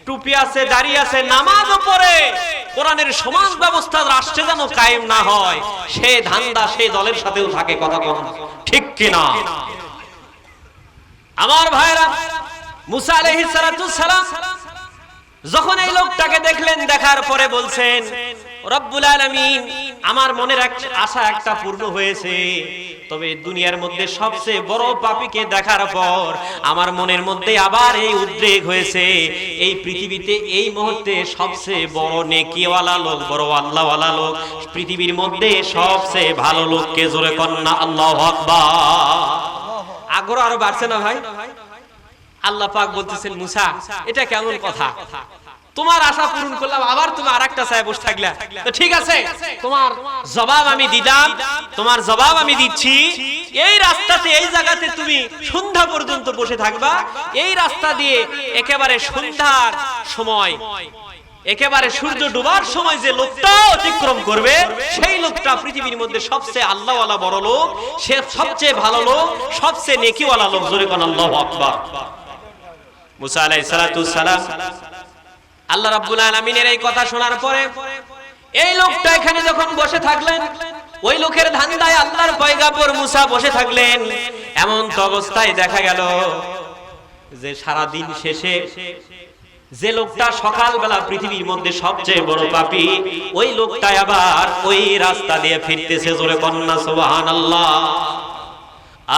টুপি আছে, দাড়ি আছে, নামাজও পড়ে, কোরআনের সমাজ ব্যবস্থা রাষ্ট্রে যেন কায়েম না হয়, সে ধান্দা সেই দলের সাথেও থাকে। কথা কোন ঠিক কিনা? আমার ভাইরা, মুসা আলাইহিস সালাতুস সালাম যখন এই লোকটাকে দেখলেন, দেখার পরে বলছেন, রব্বুল আলামিন, আমার মনের আশা একটা পূর্ণ হয়েছে, তবে দুনিয়ার মধ্যে সবচেয়ে বড় পাপীকে দেখার পর আমার মনের মধ্যে আবার এই উদ্রেক হয়েছে, এই পৃথিবীতে এই মুহূর্তে সবচেয়ে বড় নেকিওয়ালা লোক, বড় আল্লাহওয়ালা লোক, পৃথিবীর মধ্যে সবচেয়ে ভালো লোককে, জোরে কন্না আল্লাহু আকবার। আগ্রহ আরো বাড়ছে না ভাই? আল্লাহ পাক বলতেছেন, মুসা, এটা কেমন কথা? তোমার আশা পূরণ করলাম, আবার তুমি আরেকটা চাই বসে থাকলা। তো ঠিক আছে, তোমার জবাব আমি দিলাম, তোমার জবাব আমি দিচ্ছি। এই রাস্তাতে, এই জায়গাতে তুমি সন্ধ্যা পর্যন্ত বসে থাকবা। এই রাস্তা দিয়ে একেবারে সন্ধ্যার সময়, একেবারে সূর্য ডুবার সময় যে লোকটা অতিক্রম করবে, সেই লোকটা পৃথিবীর মধ্যে সবচেয়ে আল্লাহওয়ালা বড় লোক, সে সবচেয়ে ভালো লোক, সবচেয়ে নেকিওয়ালা লোক। জোরে কোন আল্লাহু আকবার। মুসা আলাইহিস সালাতুস সালাম আল্লাহ রাব্বুল আলামিনের এই কথা শোনার পরে এই লোকটা এখানে যখন বসে থাকলেন, ওই লোকের ধান্দায় আল্লাহর পয়গাম্বর মুসা বসে থাকলেন। এমন তো অবস্থায় দেখা গেল যে সারা দিন শেষে যে লোকটা সকালবেলা পৃথিবীর মধ্যে সবচেয়ে বড় পাপী, ওই লোকটা আবার ওই রাস্তা দিয়ে ফিরতেছে। জোরে কন্না সুবহানাল্লাহ।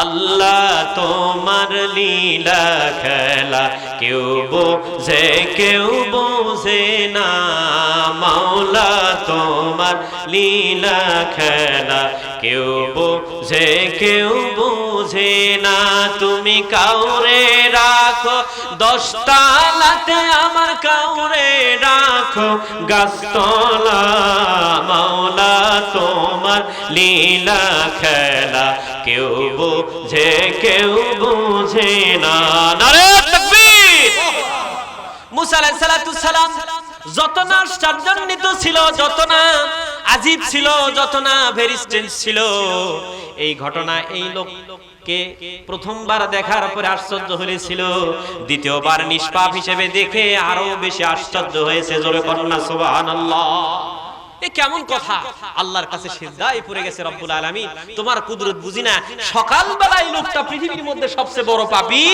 আল্লাহ তোমার লীলা খেলা কেউ বোঝে কেউ বোঝে না, মাওলা তোমার লীলা খেলা কেউ বোঝে কেউ বোঝে না। তুমি কাউরে রাখো 10 তলাতে, আমার কাউরে রাখো গাছতলা, মাওলা তোমার লীলা খেলা কেউ বোঝে কেউ বোঝে না। নারে তাকবীর। মুসা আলাইহিস সালাতু সালাম যত না আশ্চর্যান্বিত ছিল, যত না আজীব ছিল, যত না ভেরি স্ট্রেঞ্জ ছিল এই ঘটনা, এই লোককে প্রথমবার দেখার পরে আশ্চর্য হয়েছিল, দ্বিতীয়বার নিষ্পাপ হিসেবে দেখে আরো বেশি আশ্চর্য হয়েছে। জোরে কন্না সুবহানাল্লাহ। এ কেমন কথা? আল্লাহর কাছে সিজদায় পড়ে গেছে রব্বুল আলামিন। তোমার কুদরত বুঝি না? সকালবেলায় লোকটা পৃথিবীর মধ্যে সবচেয়ে বড় পাপী,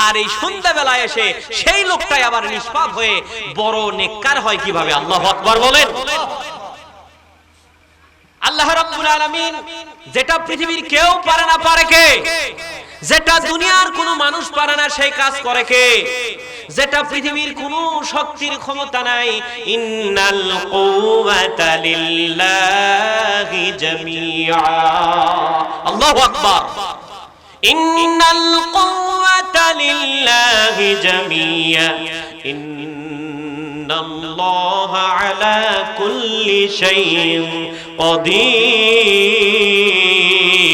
আর এই সন্ধ্যাবেলায় এসে সেই লোকটাই আবার নিষ্পাপ হয়ে বড় নেককার হয় কিভাবে? আল্লাহু আকবার বলেন। আল্লাহ রাব্বুল আলামিন যেটা পৃথিবীর কেউ পারে না, পারে কে? যেটা দুনিয়ার কোনো মানুষ পারে না, সেই কাজ করে কে? যেটা পৃথিবীর কোনো শক্তির ক্ষমতা নাই, ইন্নাল কুওয়াতা লিল্লাহি জামিআ। আল্লাহু আকবার। ইন্নাল কুওয়াতা লিল্লাহি জামিআ, ইন্নাল্লাহা আলা কুল্লি শাইইন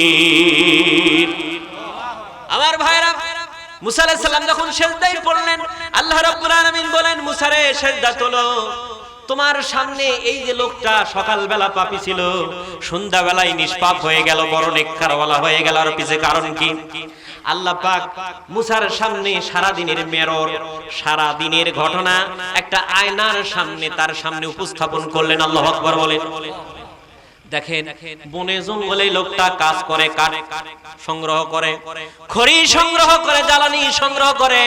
কাদির। আমার ভাইরা, মুসা আলাইহিস সালাম যখন সিজদায় পড়লেন, আল্লাহ রাব্বুল আলামিন বলেন, মুসা রে সিজদা তোলো। তোমার সামনে এই যে লোকটা সকালবেলা পাপী ছিল, সন্ধ্যাবেলায় নিষ্পাপ হয়ে গেল, বড় নেককারওয়ালা হয়ে গেল, আর পিছে কারণ কি? আল্লাহ পাক মুসার সামনে সারা দিনের মেরর, সারা দিনের ঘটনা একটা আয়নার সামনে, তার সামনে উপস্থাপন করলেন। আল্লাহু আকবার বলেন। দেখেন, বনে জঙ্গলে লোকটা কাজ করে, কাঠ সংগ্রহ করে, খড়ি সংগ্রহ করে, জ্বালানি সংগ্রহ করে।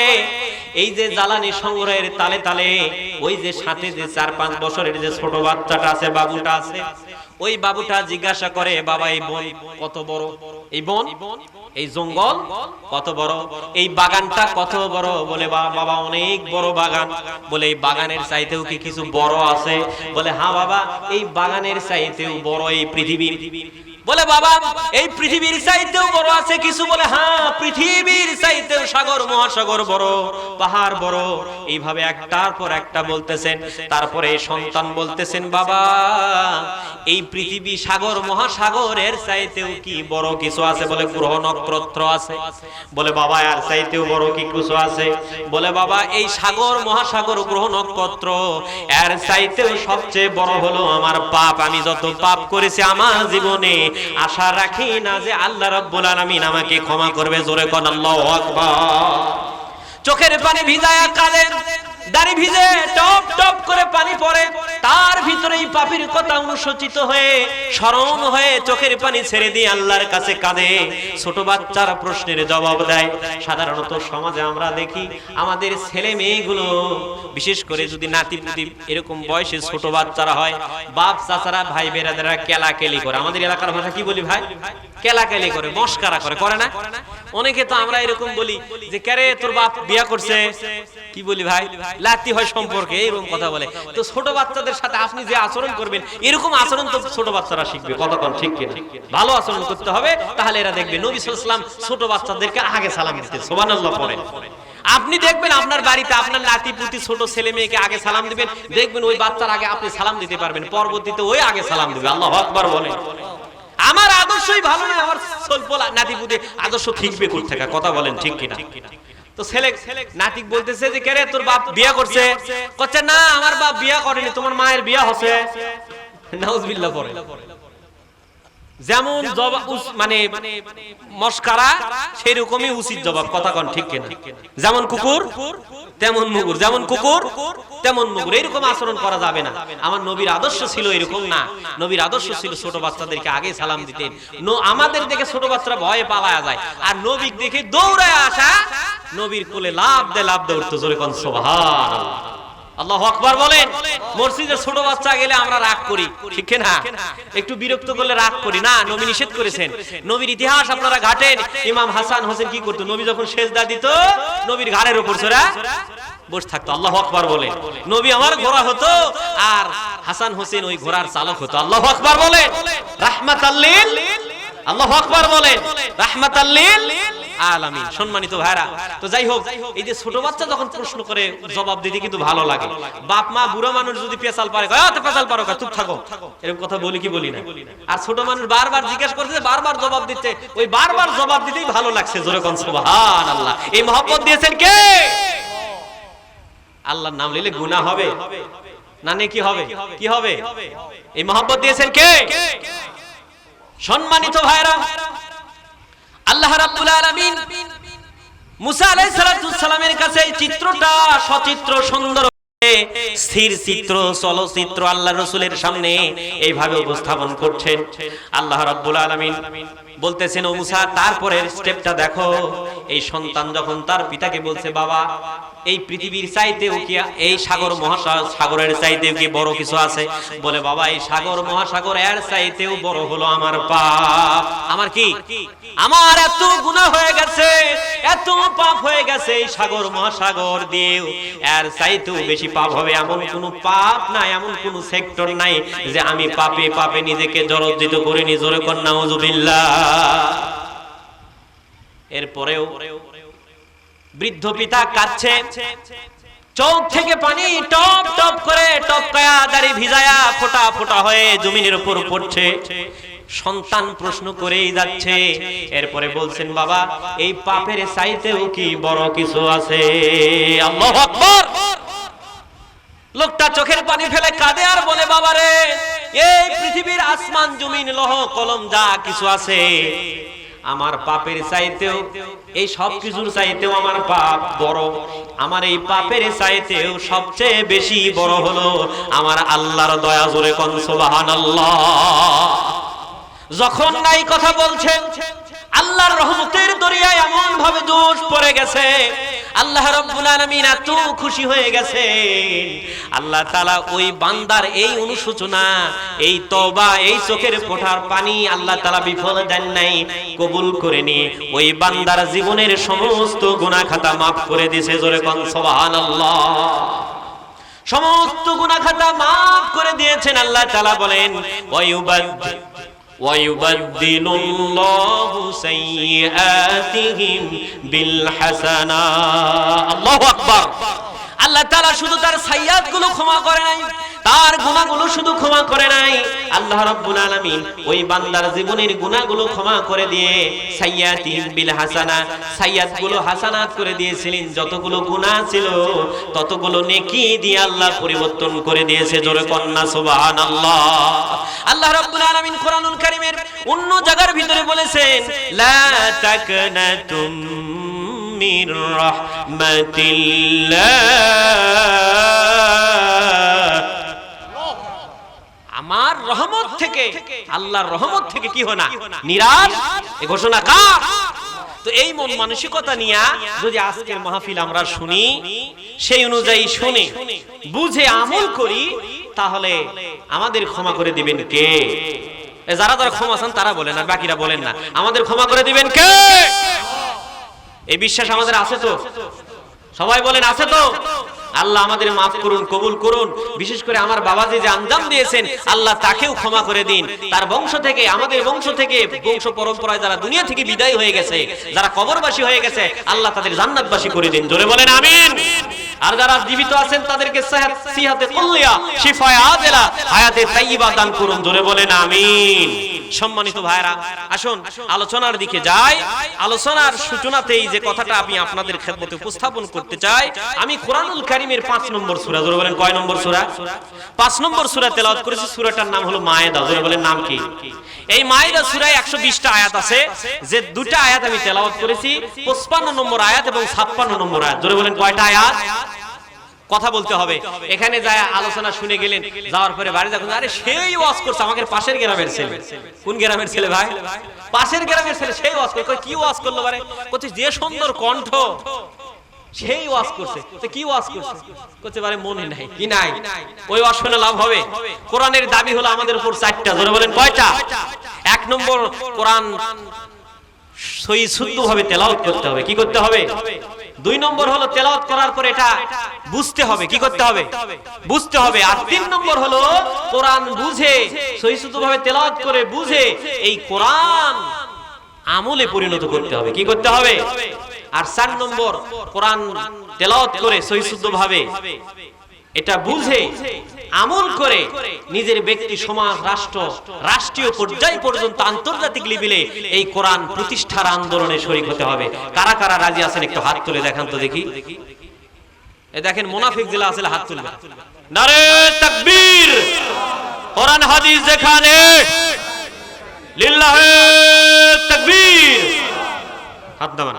এই যে জ্বালানি সংগ্রহের তালে তালে ওই যে সাথে যে 4-5 বছরের যে ছোট বাচ্চাটা আছে, বাবুটা আছে, ওই বাবুটা জিজ্ঞাসা করে, বাবা এই বন কত বড়? এই বন, এই জঙ্গল কত বড়? এই বাগানটা কত বড়? বলে বাবা অনেক বড় বাগান। বলে এই বাগানের চাইতেও কি কিছু বড় আছে? বলে হ্যাঁ বাবা, এই বাগানের চাইতেও বড় এই পৃথিবী। বলে বাবা এই পৃথিবীর চাইতেও বড় আছে কিছু? বলে হ্যাঁ, পৃথিবীর চাইতেও সাগর মহাসাগর বড়, পাহাড় বড়। এইভাবে একটার পর একটা বলতেছেন। তারপরে সন্তান বলতেছেন বাবা এই পৃথিবী সাগর মহাসাগরের চাইতেও কি বড় কিছু আছে? বলে গ্রহ নক্ষত্র আছে। বলে বাবা এর চাইতেও বড় কি কিছু আছে? বলে বাবা এই সাগর মহাসাগর গ্রহ নক্ষত্র এর চাইতেও সবচেয়ে বড় হলো আমার পাপ। আমি যত পাপ করেছি আমার জীবনে, আশা রাখি না যে আল্লাহ রাব্বুল আলামিন আমাকে ক্ষমা করবে। জোরে কোন আল্লাহু আকবার। চোখের পানি ভিজায়া কাঁদেন, দাড়ি ভিজে টপ টপ করে পানি পড়ে, তার ভিতরেই পাপের কথা অনুশোচিত হয়ে শরম হয়ে চোখের পানি ছেড়ে দিয়ে আল্লাহর কাছে কাঁদে। ছোট বাচ্চারা প্রশ্নের জবাব দেয়। সাধারণত সমাজে আমরা দেখি আমাদের ছেলে মেয়েগুলো, বিশেষ করে যদি নাতিপুতি এরকম বয়সে ছোট বাচ্চারা হয়, বাপ চাচারা ভাই বেরাদারা কেলাকেলি করে। আমাদের এলাকার ভাষা কি বলি ভাই? কেলাকেলি করে, মস্কারা করে, করে না? অনেকে তো আমরা এরকম বলি যে কেরে তোর বাপ বিয়া করছে, কি বলি ভাই? লাতি হয় সম্পর্কে, এরকম কথা বলে। তো ছোট বাচ্চাদের সাথে আপনি যে আচরণ করবেন, এরকম আচরণ তো ছোট বাচ্চারা শিখবে। কতক্ষণ ঠিক কিনা? ভালো আচরণ করতে হবে, তাহলে এরা দেখবে। নবী সাল্লাল্লাহু আলাইহি ওয়াসাল্লাম ছোট বাচ্চাদেরকে আগে সালাম দিতেন। সুবহানাল্লাহ পড়েন। আপনি দেখবেন আপনার বাড়িতে আপনার নাতি পুতি ছোট ছেলে মেয়েকে আগে সালাম দিবেন, দেখবেন ওই বাচ্চার আগে আপনি সালাম দিতে পারবেন, পরবর্তীতে ওই আগে সালাম দিবে। আল্লাহু আকবার বলেন। আমার আদর্শই ভালো না, আমার ছোটপোলা নাতিপুতি আদর্শ ঠিকবে কোথা থেকে? কথা বলেন ঠিক কিনা? তো ছেলে নাতিক বলতেছে যে কেরে তোর বাপ বিয়া করছে? কচ্ছে না আমার বাপ বিয়া করেনি, তোমার মায়ের বিয়া হচ্ছে। নাউজুবিল্লাহ পড়ে। যেমন জবাব মানে মস্কারা, সেরকমই উচিত জবাব। কথা কোন ঠিক কিনা? যেমন কুকুর তেমন মুগুর, যেমন কুকুর তেমন মুগুর, এরকম আচরণ করা যাবে না। আমার নবীর আদর্শ ছিল এরকম না। নবীর আদর্শ ছিল ছোট বাচ্চাদেরকে আগে সালাম দিতেন। আমাদের দেখে ছোট বাচ্চারা ভয়ে পালায়া যায়, আর নবী দেখে দৌড়ায় আসা, নবীর কোলে লাফ দে উঠতো। জোরে কোন সুবহানাল্লাহ, আল্লাহু আকবার বলেন। মসজিদে ছোট বাচ্চা গেলে আমরা রাগ করি, ঠিক না? একটু বিরক্ত করলে রাগ করি না, নবী নিষেধ করেছেন। নবীর ইতিহাস আপনারা ঘাটেন। ইমাম হাসান হোসেন কি করতো? নবী যখন সেজদা দিত, নবীর ঘাড়ের উপর চড়া বসে থাকতো। আল্লাহু আকবার বলেন। নবী আমার ঘোড়া হতো, আর হাসান হোসেন ওই ঘোড়ার চালক হতো। আল্লাহু আকবার বলেন। রাহমাতাল লিল, আল্লাহু আকবার বলেন, রাহমাতাল লিল আলামিন। সম্মানিত ভাইরা, তো যাই হোক, এই যে ছোট বাচ্চা যখন প্রশ্ন করে জবাব দিতে কিন্তু ভালো লাগে। বাপ মা বুড়া মানুষ যদি পেছাল পারে, তো পেছাল পারো, চুপ থাকো, এরকম কথা বলি কি বলি না? আর ছোট মানুষ বারবার জিজ্ঞাসা করছে, বারবার জবাব দিচ্ছে, ওই বারবার জবাব দিতেই ভালো লাগছে। জোরে কোন সুবহানাল্লাহ। এই মহব্বত দিয়েছেন কে? আল্লাহর নাম নিলে গুনাহ হবে না? নেকি হবে? কি হবে? এই মহব্বত দিয়েছেন কে? সম্মানিত ভাইরা, আল্লাহ রাব্বুল আলামিন মুসা আলাইহিস সালামের কাছে এই চিত্রটা সচিত্র সুন্দর স্থির চিত্র, চলচ্চিত্র আল্লাহর রাসূলের সামনে এইভাবে উপস্থাপন করছেন। আল্লাহ রাব্বুল আলামিন বলতেছেন, ও মুসা তারপরের স্টেপটা দেখো। এই সন্তান যখন তার পিতাকে বলছে, বাবা এই পৃথিবীর চাইতেও কি, এই সাগর মহাসাগরের চাইতেও কি বড় কিছু আছে? বলে বাবা এই সাগর মহাসাগর এর চাইতেও বড় হলো আমার পাপ। আমার কি? আমার এত গুনাহ হয়ে গেছে, এত পাপ হয়ে গেছে, এই সাগর মহাসাগর দিয়েও এর চাইতেও বেশি পাপ হবে। এমন কোনো পাপ নাই, এমন কোনো সেক্টর নাই যে আমি পাপে পাপে নিজেকে জর্জরিত করিনি। জোরে কর নাউজুবিল্লাহ। এরপরেও বৃদ্ধ পিতা কাঁদছে, চোখ থেকে পানি টপ টপ করে টপকায়া, দাড়ি ভিজায়া ফোঁটা ফোঁটা হয়ে জমিনের উপর পড়ছে। সন্তান প্রশ্ন করেই যাচ্ছে। এরপরে বলছেন, বাবা এই পাপের চাইতেও কি বড় কিছু আছে? আল্লাহু আকবার। লোকটা চোখের পানি ফেলে কাঁদে আর বলে, বাবারে এই পৃথিবীর আসমান জমিন লৌহ কলম যা কিছু আছে, আমার পাপের চাইতেও, এই সব কিছুর চাইতেও আমার পাপ বড়। আমার এই পাপের চাইতেও সবচেয়ে বেশি বড় হলো আমার আল্লাহর দয়া। জোরে কোন সুবহানাল্লাহ। যখন নাই কথা বলছেন, আল্লাহর রহমতের দরিয়ায় এমন ভাবে জোশ পড়ে গেছে, আল্লাহ রাব্বুল আলামিন এত খুশি হয়ে গেছেন। আল্লাহ তাআলা ওই বান্দার এই অনুশোচনা, এই তওবা, এই চোখের ফোঁটার পানি আল্লাহ তাআলা বিফল দেন নাই, কবুল করে নিয়ে ওই বান্দার জীবনের সমস্ত গুনাহ খাতা maaf করে দিয়েছে। জোরে কোন সুবহানাল্লাহ। সমস্ত গুনাহ খাতা maaf করে দিয়েছেন। আল্লাহ তাআলা বলেন, وَيُبَدِّلُ اللَّهُ سَيِّئَاتِهِمْ بِالْحَسَنَاتِ আল্লাহু আকবার। আল্লাহ তাআলা শুধু তার সাইয়্যাতগুলো ক্ষমা করে নাই, তার গুনাহগুলো শুধু ক্ষমা করে নাই, আল্লাহ রাব্বুল আলামিন ওই বান্দার জীবনের গুনাহগুলো ক্ষমা করে দিয়ে সাইয়্যাতিন বিল হাসানা, সাইয়্যাতগুলো হাসানাত করে দিয়েছিলেন। যতগুলো গুনাহ ছিল ততগুলো নেকি দিয়ে আল্লাহ পরিবর্তন করে দিয়েছে। জোরে কন্না সুবহানাল্লাহ। আল্লাহ রাব্বুল আলামিন কোরআনুল কারীমের অন্য জায়গার ভিতরে বলেছেন, লা তাকনাতুম মির রাহমাতিল্লাহ, আমার রহমত থেকে, আল্লাহর রহমত থেকে কি হয় না নিরাশ। এই ঘোষণা কার? তো এই মন মানসিকতা নিয়ে যদি আজকের মাহফিল আমরা শুনি, সেই অনুযায়ী শুনে বুঝে আমল করি, তাহলে আমাদের ক্ষমা করে দিবেন কে? যারা যারা ক্ষমা চান তারা বলেন, আর বাকিরা বলেন না। আমাদের ক্ষমা করে দিবেন কে? এই বিশ্বাস আমাদের আছে তো? সবাই বলেন আছে তো? আল্লাহ আমাদের মাফ করুন, কবুল করুন। বিশেষ করে আমার বাবাজি যে আঞ্জাম দিয়েছেন, আল্লাহ তাকেও ক্ষমা করে দিন। তার বংশ থেকে, আমাদের বংশ থেকে, বংশ পরম্পরায় যারা দুনিয়া থেকে বিদায় হয়ে গেছে, যারা কবরবাসী হয়ে গেছে, আল্লাহ তাদের জান্নাতবাসী করে দিন। জোরে বলেন আমিন। আর যারা জীবিত আছেন তাদেরকে সিহাতে কুল্লিয়া, শিফায়ে আজেলা, হায়াতে তাইয়্যিবা দান করুন। জোরে বলেন আমিন। সম্মানিত ভাইরা, আসুন আলোচনার দিকে যাই। আলোচনার সূচনাতেই যে কথাটা আমি আপনাদের খেদমতে উপস্থাপন করতে চাই, আমি কোরআনুল কারীমের 5 নম্বর সূরা, জোরে বলেন কয় নম্বর সূরা? 5 নম্বর সূরা তেলাওয়াত করেছি। সূরাটার নাম হলো মায়েদা। জোরে বলেন নাম কি? এই মায়েদা সূরায় 120টা আয়াত আছে। যে দুটো আয়াত আমি তেলাওয়াত করেছি, 55 নম্বর আয়াত এবং 56 নম্বর আয়াত। জোরে বলেন কয়টা আয়াত? কথা বলতে হবে। এখানে যায় আলোচনা শুনে গেলেন, যাওয়ার পরে বাড়ি যখন, আরে সেই ওয়াজ করছে আমাদের পাশের গ্রামের ছেলে। কোন গ্রামের ছেলে ভাই? পাশের গ্রামের ছেলে। সেই ওয়াজ করছে। কি ওয়াজ করলো? বারে কইছে যে সুন্দর কণ্ঠ, সেই ওয়াজ করছে। তো কি ওয়াজ করছে? কইছে বারে মনে নাই। কি নাই? ওই ওয়াজ শুনে লাভ হবে? কোরআনের দাবি হলো আমাদের উপর 4টা। জোরে বলেন কয়টা? 1 নম্বর, কোরআন সহি শুদ্ধভাবে তেলাওয়াত করতে হবে। কি করতে হবে? 2 নম্বর হলো তেলাওয়াত করার পর এটা বুঝতে হবে। কি করতে হবে? বুঝতে হবে। আর 3 নম্বর হলো কোরআন বুঝে, সহি শুদ্ধভাবে তেলাওয়াত করে বুঝে এই কোরআন আমলে পরিণত করতে হবে। কি করতে হবে? আর 4 নম্বর, কোরআন তেলাওয়াত করে সহি শুদ্ধভাবে এটা বুঝে আমল করে নিজের ব্যক্তি, সমাজ, রাষ্ট্র, রাষ্ট্রীয় পর্যায় পর্যন্ত আন্তর্জাতিক লেভেলে এই কোরআন প্রতিষ্ঠার আন্দোলনে শরীক হতে হবে। কারা কারা রাজি আছেন একটু হাত তুলে দেখান তো দেখি। এই দেখেন মুনাফিক জেলা আছে, হাত তুলবে। নারে তাকবীর। কোরআন হাদিস যেখানে, লিল্লাহি তাকবীর। হাত নামান।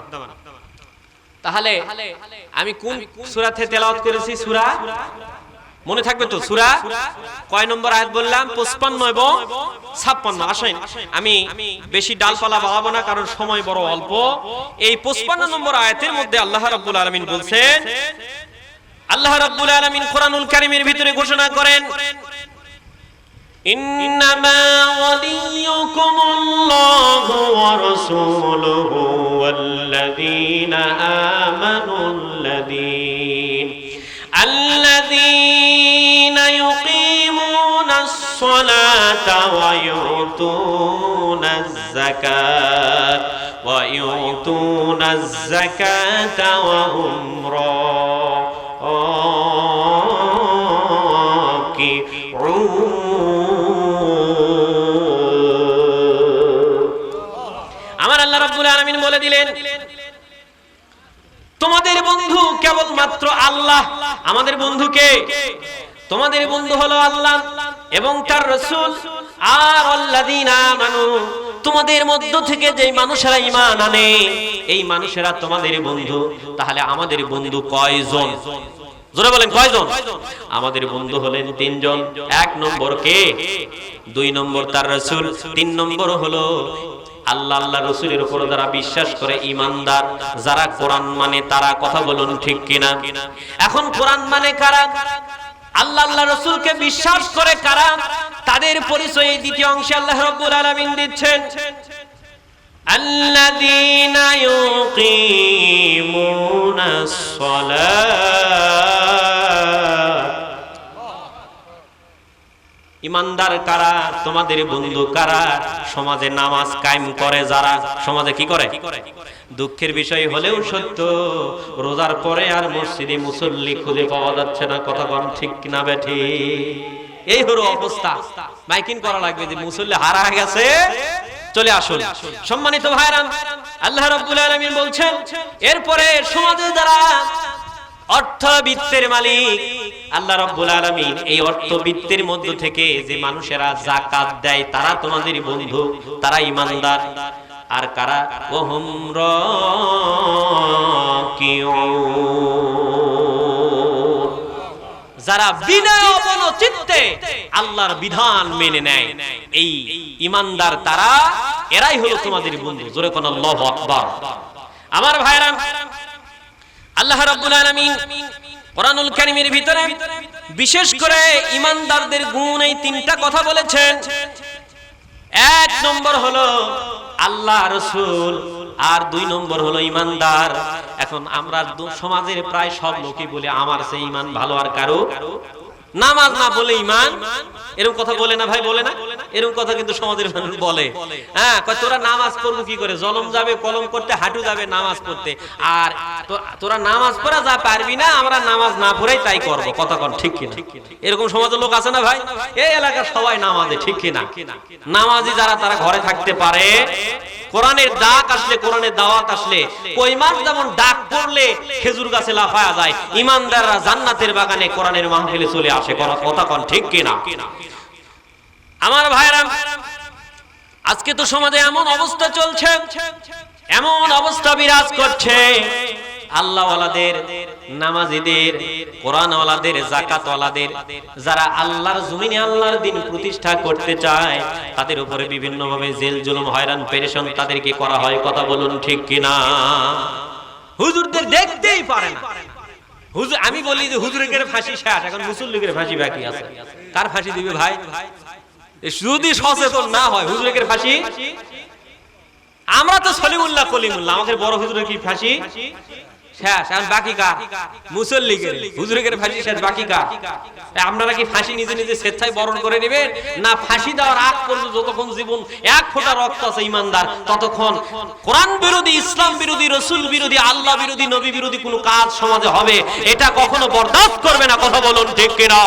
তাহলে আমি কোন সূরা থেকে তেলাওয়াত করেছি? সূরা মনে থাকবে তো? সূরা কয় নম্বর আয়াত বললাম? 55 এবং 56। আসেন আমি বেশি ডালপালা বাড়াবো না, কারণ সময় বড় অল্প। এই 55 নম্বর আয়াতের মধ্যে আল্লাহ রাব্বুল আলামিন বলছেন, আল্লাহ রাব্বুল আলামিন কোরআনুল কারীমের ভিতরে ঘোষণা করেন, ইন্নামা ওয়ালিয়ুকুমুল্লাহু ওয়া রাসূলুহু ওয়াল্লাযীনা আমানুল্লাযীনা ইউকিমুনাস সালাতা ওয়া ইউতুনাজ যাকাতা ওয়া হুম রাকিউন। আমার আল্লাহ রাব্বুল আলামিন বলে দিলেন, তোমাদের বন্ধু কেবলমাত্র আল্লাহ। আমাদের বন্ধুকে, তোমাদের বন্ধু হলো আল্লাহ এবং তার রাসূল। আর আল্লাযীনা আমানু, তোমাদের মধ্য থেকে যে মানুষেরা ঈমান আনে, এই মানুষেরা তোমাদের বন্ধু। তাহলে আমাদের বন্ধু কয়জন? জোরে বলেন কয়জন? আমাদের বন্ধু হলেন 3 জন। 1 নম্বর কে? 2 নম্বর তার রাসূল। 3 নম্বর হলো আল্লাহ, আল্লাহ রাসূলের উপর যারা বিশ্বাস করে, ঈমানদার, যারা কোরআন মানে তারা। কথা বলুন ঠিক কিনা? এখন কোরআন মানে কারা? আল্লাহ, আল্লাহ রাসূলকে বিশ্বাস করে কারা? তাদের পরিচয় এই দ্বিতীয় অংশে আল্লাহ রাব্বুল আলামিন দিচ্ছেন, আল্লাযীনা ইউকিমুনাস সালাত ইমানদার কারা, তোমাদের বন্ধু কারা? সমাজে নামাজ কায়েম করে যারা। সমাজে কি করে? দুঃখের বিষয় হলেও সত্য, রোজার পরে আর মসজিদে মুসল্লি খুঁজে পাওয়া যাচ্ছে না। কথা বল ঠিক কিনা বেঠি? এই হলো অবস্থা। মাইকিং করা লাগবে যে মুসল্লি হারা গেছে, চলে আসুন। সম্মানিত ভাইরা, আল্লাহ রাব্বুল আলামিন বলছেন এরপরে সমাজে যারা অর্থবিত্তের মালিক, আল্লাহ রাব্বুল আলামিন এই অর্থবিত্তের মধ্য থেকে যে মানুষেরা যাকাত দেয় তারা তোমাদের বন্ধু, তারা ঈমানদার। আর কারা? ওহুম রাকিউন, যারা বিনয় চিত্তে আল্লাহর বিধান মেনে নেয়, এই ঈমানদার তারা, এরাই হলো তোমাদের বন্ধু। জোরে কোন আল্লাহু আকবার। আমার ভাইরা, আল্লাহ রাব্বুল আলামিন কোরআনুল কারীমের ভিতরে বিশেষ করে ঈমানদারদের গুণ এই তিনটা কথা বলেছেন। এক নম্বর হলো আল্লাহ রাসূল, আর দুই নম্বর হলো ঈমানদার। এখন আমরা সমাজের প্রায় সব লোকই বলে আমার সেই ঈমান ভালো আর কারো। নামাজ না বলে ঈমান, এরকম কথা বলে না ভাই? বলে না? এরকম কথা কিন্তু সমাজের মানুষ বলে। হ্যাঁ, কয় তোরা নামাজ পড়বো কি করে? জলম যাবে কলম করতে, হাঁটু যাবে নামাজ পড়তে, আর তোরা নামাজ পড়া যা পারবি না, আমরা নামাজ না পড়াই তাই করবো। কথা কোন ঠিক কিনা? এরকম সমাজের লোক আছে না ভাই? এই এলাকার সবাই নামাজে, ঠিক কিনা? নামাজি যারা তারা ঘরে থাকতে পারে, কোরআনের ডাক আসলে, কোরআনের দাওয়াত আসলে, কই মাছ যেমন ডাক পড়লে খেজুর গাছে লাফায়া যায়, ঈমানদাররা জান্নাতের বাগানে কোরআনের মাহফিলে চলে আসে। কথা কোন ঠিক কিনা? আমার ভাইরা, আজকে তো সমাজে এমন অবস্থা চলছে, এমন অবস্থা বিরাজ করছে, আল্লাহওয়ালাদের, নামাজীদের, কোরআনওয়ালাদের, যাকাতওয়ালাদের, যারা আল্লাহর জমিনে আল্লাহর দ্বীন প্রতিষ্ঠা করতে চায়, তাদের উপরে বিভিন্ন ভাবে জেল জুলুম, হয়রান পেরেশান তাদেরকে করা হয়। কথা বলুন ঠিক কিনা? হুজুরদের দেখতেই পারে না। হুজুর, আমি বলি যে হুজুরের ফাঁসি শেষ, এখন মুসল্লিদের ফাঁসি বাকি আছে। কার ফাঁসি দিবে ভাই? যদি সচেতন না হয় হুজুরের ফাঁসি। আমরা তো সলিমুল্লাহ কলিমুল্লাহ, আমাদের বড় হুজুরের কি ফাঁসি শেষ, এখন বাকি কার? মুসল্লিদের। হুজুরের ফাঁসি শেষ, বাকি কার? আপনারা কি ফাঁসি নিজে নিজে স্বেচ্ছায় বরণ করে নেবেন? না ফাঁসি দেওয়ার আগ পর্যন্ত যতক্ষণ জীবন এক ফোঁটা রক্ত আছে ঈমানদার, ততক্ষণ কোরআন বিরোধী, ইসলাম বিরোধী, রাসূল বিরোধী, আল্লাহ বিরোধী, নবী বিরোধী কোনো কাজ সমাজে হবে, এটা কখনো বরদাস্ত করবে না। কথা বলুন ঠিক কিনা?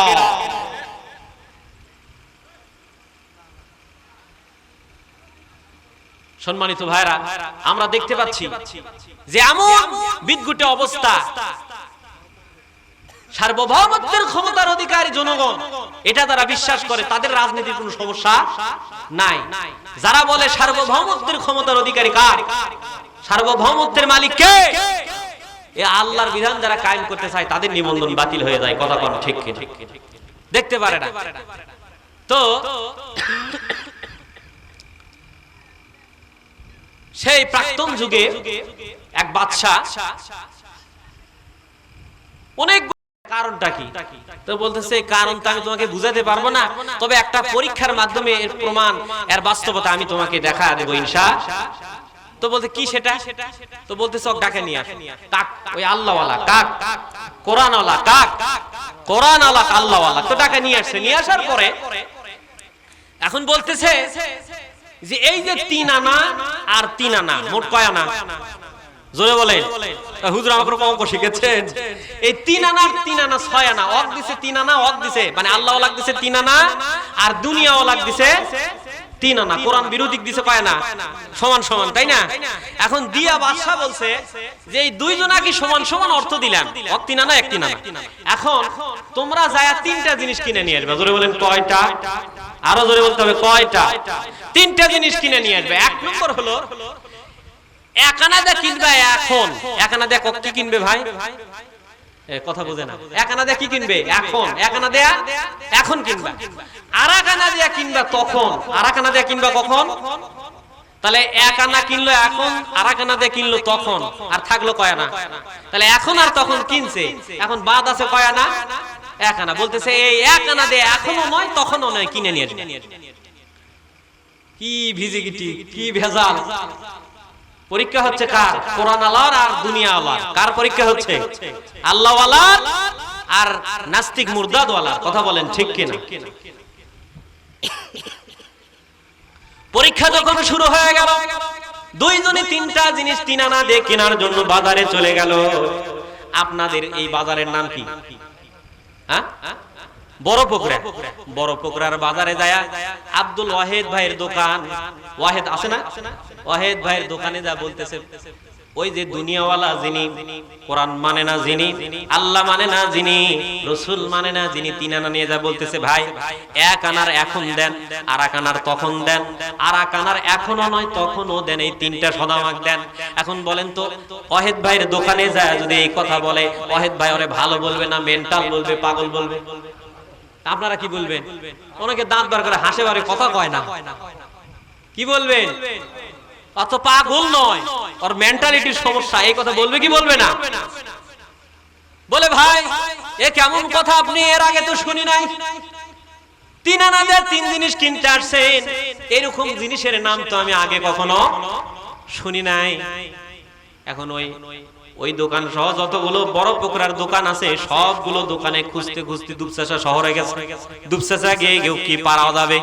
সম্মানিত ভাইরা, আমরা দেখতে পাচ্ছি যে এমন বিদ্যুটে অবস্থা, সার্বভৌমত্বের ক্ষমতার অধিকারী জনগণ, এটা যারা বিশ্বাস করে তাদের রাজনীতির কোনো সমস্যা নাই। যারা বলে সার্বভৌমত্বের ক্ষমতার অধিকারী কার, সার্বভৌমত্বের মালিক কে, এই আল্লাহর বিধান যারা কায়েম করতে চায় তাদের নিবন্ধন বাতিল হয়ে যায়। কথা কোন ঠিক কি? দেখতে পারে না। তো সেই প্রাক্তন যুগে এক বাদশা, অনেক কারণটা কি তো বলতেছে, কারণটা আমি তোমাকে বুঝাতে পারবো না, তবে একটা পরীক্ষার মাধ্যমে এর প্রমাণ, এর বাস্তবতা আমি তোমাকে দেখা দেবো ইনশাআল্লাহ। তো বলতে কি সেটা? তো বলতেছে ডাকে নিয়ে আসো। কাক? ওই আল্লাহওয়ালা কাক, কোরআনওয়ালা কাক, কোরআনওয়ালা আল্লাহওয়ালা। তো ডাকে নিয়ে আসছে। নিয়ে আসার পরে এখন বলতেছে যে এই যে 3 আনা আর 3 আনা, মোট কয় আনা? জোরে বলেন। হুজুর আমাকে অঙ্ক শিখেছেন। এই 3 আনা আর 3 আনা 6 আনা। অক দিছে 3 আনা, অক দিছে মানে আল্লাহ ওয়ালা দিছে 3 আনা, আর দুনিয়া ওয়ালা দিছে 3 আনা। কোরআন বিরোধী দিছে কয় আনা? সমান সমান, তাই না? এখন দিয়া বাদশা বলছে যে এই দুইজনা কি সমান সমান অর্থ দিলাম, অক 3 আনা, এক 3 আনা। এখন তোমরা যায়া 3টা জিনিস কিনে নিয়ে আসবে। জোরে বলেন কয়টা? আরো জোরে বলতে হবে কয়টা? 3টা জিনিস কিনে নিয়ে আসবে। এক নম্বর হলো এক আনা দিয়ে কিনবে এখন। এক আনা দিয়ে কি কিনবে ভাই? কথা বুঝে না। এক আনা দিয়ে কি কিনবে? এখন। এক আনা দিয়ে এখন কিনবা। আর এক আনা দিয়ে কিনবা তখন। আর এক আনা দিয়ে কিনবা কখন? তাহলে এক আনা কিনলো এখন, আর এক আনা দিয়ে কিনলো তখন, আর থাকলো কয় আনা? তাহলে এখন আর তখন কিনছে, এখন বাদ আছে কয় আনা? এক আনা। বলতেছে এই এক আনা দিয়ে এখনো নয় তখনও নয়, কিনে নিয়ে আসবে। কি ভিজিগিটি, কি ভেজাল! পরীক্ষা হচ্ছে কার? কোরআন আল্লাহর আর দুনিয়া আল্লাহর। কার পরীক্ষা হচ্ছে? আল্লাহ ওয়ালার আর নাস্তিক মুরদাদ ওয়ালার। কথা বলেন ঠিক কিনা? পরীক্ষা যখন শুরু হয়ে গেল, দুইজনে তিনটা জিনিস তিনানা দিয়ে কেনার জন্য বাজারে চলে গেল। আপনাদের এই বাজারের নাম কি? হ্যাঁ, বড় পুকুরা। বড় পুকুরার বাজারে যায় আব্দুল ওয়াহিদ ভাইয়ের দোকান, ওয়াহিদ আছে না, ওয়াহিদ ভাইয়ের দোকানে যা বলতেছে, ওই যে দুনিয়াওয়ালা যিনি, কোরআন মানে না যিনি, আল্লাহ মানে না যিনি, রসুল মানে না যিনি, তিনানা নিয়ে যা বলতেছে, ভাই এক আনার এখন দেন, আর এক আনার তখন দেন, আর এক আনার এখনো নয় তখনও দেন, এই তিনটা সদামাক দেন। এখন বলেন তো ওয়াহিদ ভাইয়ের দোকানে যায় যদি এই কথা বলে, ওয়াহিদ ভাই ওরে ভালো বলবে না মেন্টাল বলবে, পাগল বলবে? আপনারা কি বলবেন? অনেকে দাঁত বার করে হাসে, বারে কথা কয় না, কি বলবেন? অত পাগল নয়, ওর মেন্টালিটির সমস্যা, এই কথা বলবে কি বলবে না? বলে ভাই এ কেমন কথা, আপনি এর আগে তো শুনি নাই। তিন আনা দিয়ে তিন জিনিস কিনতে আসছেন, এরকম জিনিসের নাম তো আমি আগে কখনো শুনি নাই। এখন ওই দোকান সহ যতগুলো বড় পুকুরার দোকান আছে সবগুলো দোকানে খুঁজতে খুঁজতে দুপচাচা শহরে গেছে। দুপচাচা গিয়ে কি পাওয়া যাবে?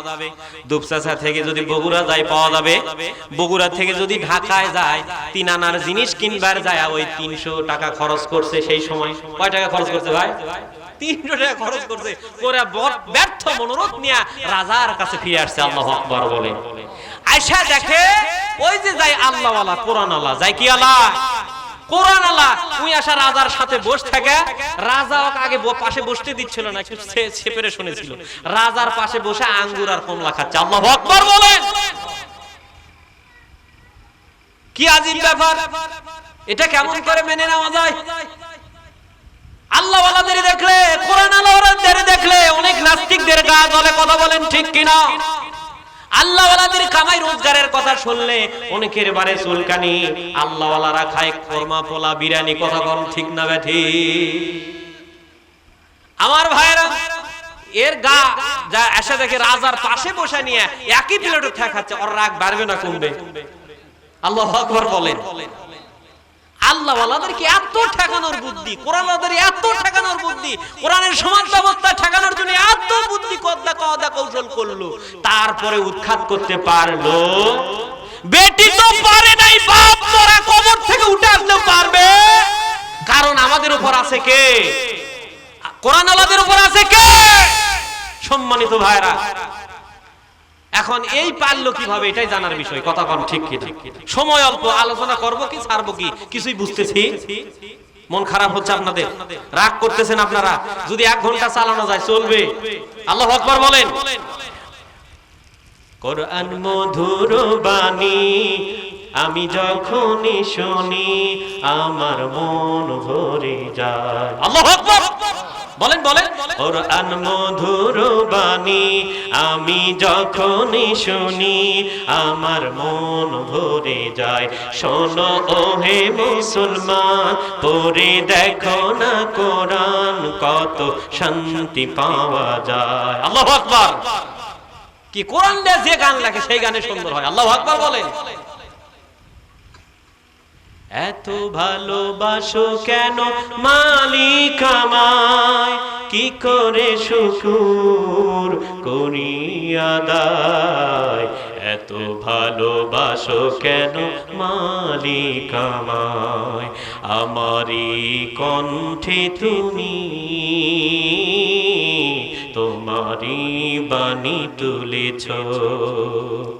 দুপচাচা থেকে যদি বগুড়া যায় পাওয়া যাবে, বগুড়া থেকে যদি ঢাকায় যায়, তিন আনার জিনিস কিনবার যায় ওই 300 টাকা খরচ করছে। সেই সময় কয় টাকা খরচ করছে ভাই? 300 টাকা খরচ করছে। ওরা ব্যর্থ মনোরথ নিয়ে রাজার কাছে ফিরে আসছে। আল্লাহু আকবার বলে আয়েশা দেখে ওই যে যায় আল্লাহওয়ালা, কোরআন আল্লাহ যায়, কি আল্লাহ? কোরআন আল্লাহ। ওই আশা রাজার সাথে বসে থাকে, রাজা ওকে আগে পাশে বসতে দিচ্ছিল না, একটু ছেপেরে শুনেছিল, রাজার পাশে বসে আঙ্গুর আর কমলা খাচ্ছে। আল্লাহু আকবার বলেন, কি আজীব ব্যাপার! এটা কেমন করে মেনে নেওয়া যায়? আল্লাহ ওয়ালাদের দেখলে, কোরআন আল্লাহদের দেখলে অনেক নাস্তিকদের গা জ্বলে, কথা বলেন ঠিক কিনা? আল্লাহ ওয়ালাদের কামাই রোজগারের কথা শুনলে অনেকের বারে চুলকানি। আল্লাহ ওয়ালারা খায় কোরমা, পোলা, বিরিয়ানি, কথা বল ঠিক না বেঠি? আমার ভাইরা এর গা যা এসে দেখে রাজার পাশে বসে নিয়ে একই প্লেটে খাচ্ছে, ওর রাগ বাড়বে না কমবে? আল্লাহু আকবার বলেন। আল্লাহ ওয়ালাদেরকে এত ঠেকানোর বুদ্ধি, কোরআন ওয়ালাদের এত ঠেকানোর বুদ্ধি, কোরআনের সমাজ ব্যবস্থা ঠেকানোর জন্য এত বুদ্ধি কদ্দা কওদা কৌশল করলো, তারপরে উৎখাত করতে পারলো? বেটি তো পারে নাই, বাপ তোরা কবর থেকে উঠে আসলেও পারবে। কারণ আমাদের উপর আছে কে? কোরআন ওয়ালাদের উপর আছে কে? সম্মানিত ভাইরা, এখন এই পারলো কিভাবে এটাই জানার বিষয়, কথা কম ঠিক কিনা? সময় অল্প, আলোচনা করব কি ছাড়বো কি কিছুই বুঝতেছি। মন খারাপ হচ্ছে আপনাদের, রাগ করতেছেন আপনারা। যদি 1 ঘন্টা চালানো যায় চলবে। আল্লাহু আকবার বলেন। কোরআন মধুর বাণী আমি যখনই শুনি আমার মন ভরে যায়। আল্লাহু আকবার বলেন বলেন। কোরআন মধুর বাণী আমি যখনই শুনি আমার মন ভরে যায়। শোনো ওহে মুসলমান, পড়ে দেখো না কোরআন, কত শান্তি পাওয়া যায়। আল্লাহু আকবার। কি কোরআন দিয়ে যে গান লাগে সেই গানে সুন্দর হয়। আল্লাহু আকবার বলেন। এত ভালোবাসো কেন মালিক আমায়, কি করে শুকর করি আদায়। এত ভালোবাসো কেন মালিক আমায়, আমারই কণ্ঠে তুমি তোমারই বাণী তুলেছ।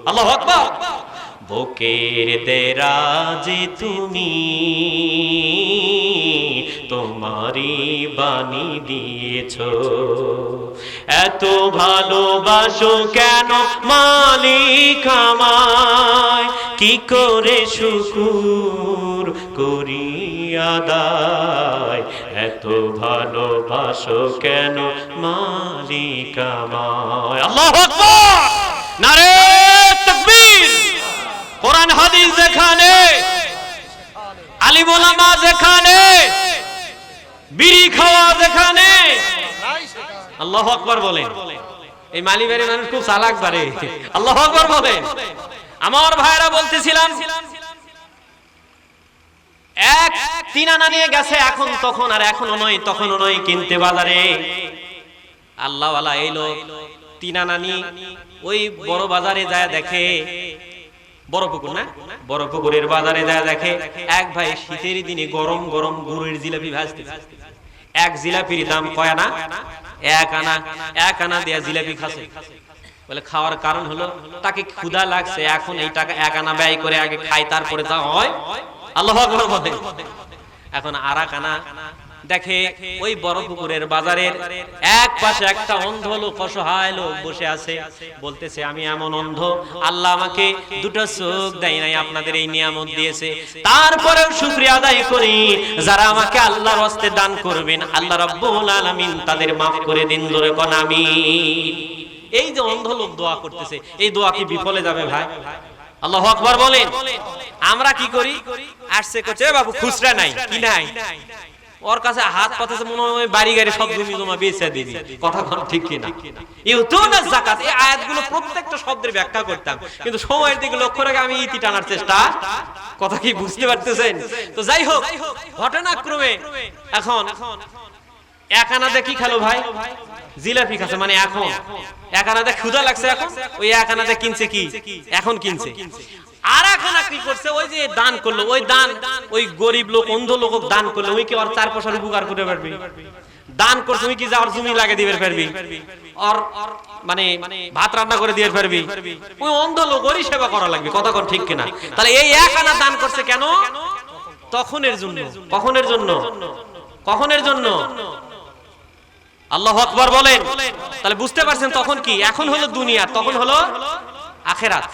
আল্লাহু আকবার। বুকের দেরাজে তুমি তোমারই বাণী দিয়েছ। এত ভালোবাসো কেন মালিক আমায়, কি করে শুকর করি আদায়। এত ভালোবাসো কেন মালিক আমায়। আল্লাহু আকবার। নারে তাকবীর। কোরআন হাদিস যেখানে, আলিম ওলামা যেখানে, বিড়ি খাওয়া যেখানে, আল্লাহু আকবার বলেন। এই মালিবাড়ি মানুষ খুব চালাক বারে। আল্লাহু আকবার বলেন। আমার ভাইরা বলতেছিলাম, এক 3 আনা নিয়ে গেছে, এখন তখন আর এখনো নয় তখনো নয় কিনতে বাজারে। আল্লাহ ওয়ালা এই লোক তিন আনা নিয়ে ওই বড় বাজারে যায় দেখে, বড় পুকুর না, বড় পুকুরের বাজারে যায় দেখে এক ভাই শীতের দিনে গরম গরম গুড়ের জিলাপি ভাজতেছে। এক জিলাপির দাম কয় আনা? এক আনা। এক আনা দিয়ে জিলাপি খাচ্ছে। বলে খাওয়ার কারণ হলো তাকে ক্ষুধা লাগছে, এখন এই টাকা এক আনা ব্যয় করে আগে খায়, তারপরে তা হয়। আল্লাহু আকবার বলে। এখন আর এক আনা দেখে ওই বড় পুকুরের বাজারের এক পাশে একটা অন্ধ লোক, অসহায় লোক বসে আছে, বলতেছে আমি এমন অন্ধ, আল্লাহ আমাকে দুটো চোখ দেয় নাই, আপনাদের এই নিয়ামত দিয়েছে, তারপরেও শুকরিয়া আদায় করি, যারা আমাকে আল্লাহর হস্তে দান করবেন আল্লাহ রাব্বুল আলামিন তাদের maaf করে দিন। জোরে কোন আমিন। এই যে অন্ধ লোক দোয়া করতেছে, এই দোয়া কি বিফলে যাবে ভাই? আল্লাহু আকবার বলেন। আমরা কি করি? আসছে কচ্ছে বাবু খুচরা নাই, কি নাই, ওর কাছে হাত পাতেছে, মনে হয় বাড়ি গাড়ি সব জমি জমা বেচে দিবি। কথা কোন ঠিক কি না? ইউতুনা যাকাত, এই আয়াতগুলো প্রত্যেকটা শব্দের ব্যাখ্যা করতাম, কিন্তু সময়ের দিকে লক্ষ্য রেখে আমি ইতি টানার চেষ্টা, কথা কি বুঝতে পারতেছেন? তো যাই হোক, ঘটনাক্রমে এখন এক আনাতে কি খেলো ভাই? জিলাপি খাচ্ছে। মানে এখন এক আনাতে ক্ষুধা লাগছে, এখন ওই এক আনাতে কিনছে কি? এখন কিনছে। আর এক আনা কি করছে? ওই যে দান করলো, ওই দান ওই গরিব লোক, অন্ধ লোক দান করলো, ওই কি আর 4 পয়সার উপকার করতে পারবি? দান করছে ওই কি যা ওর জমি লাগে দিবে পারবি, আর মানে ভাত রান্না করে দিতে পারবি? ওই অন্ধ লোক ওরই সেবা করা লাগবে। কথা কোন ঠিক কিনা? তাহলে এই এক আনা দান করছে কেন? তখনের জন্য। কখনের জন্য? কখনের জন্য? আল্লাহু আকবার বলেন। তাহলে বুঝতে পারছেন তখন কি? এখন হলো দুনিয়া, তখন হলো আখিরাত।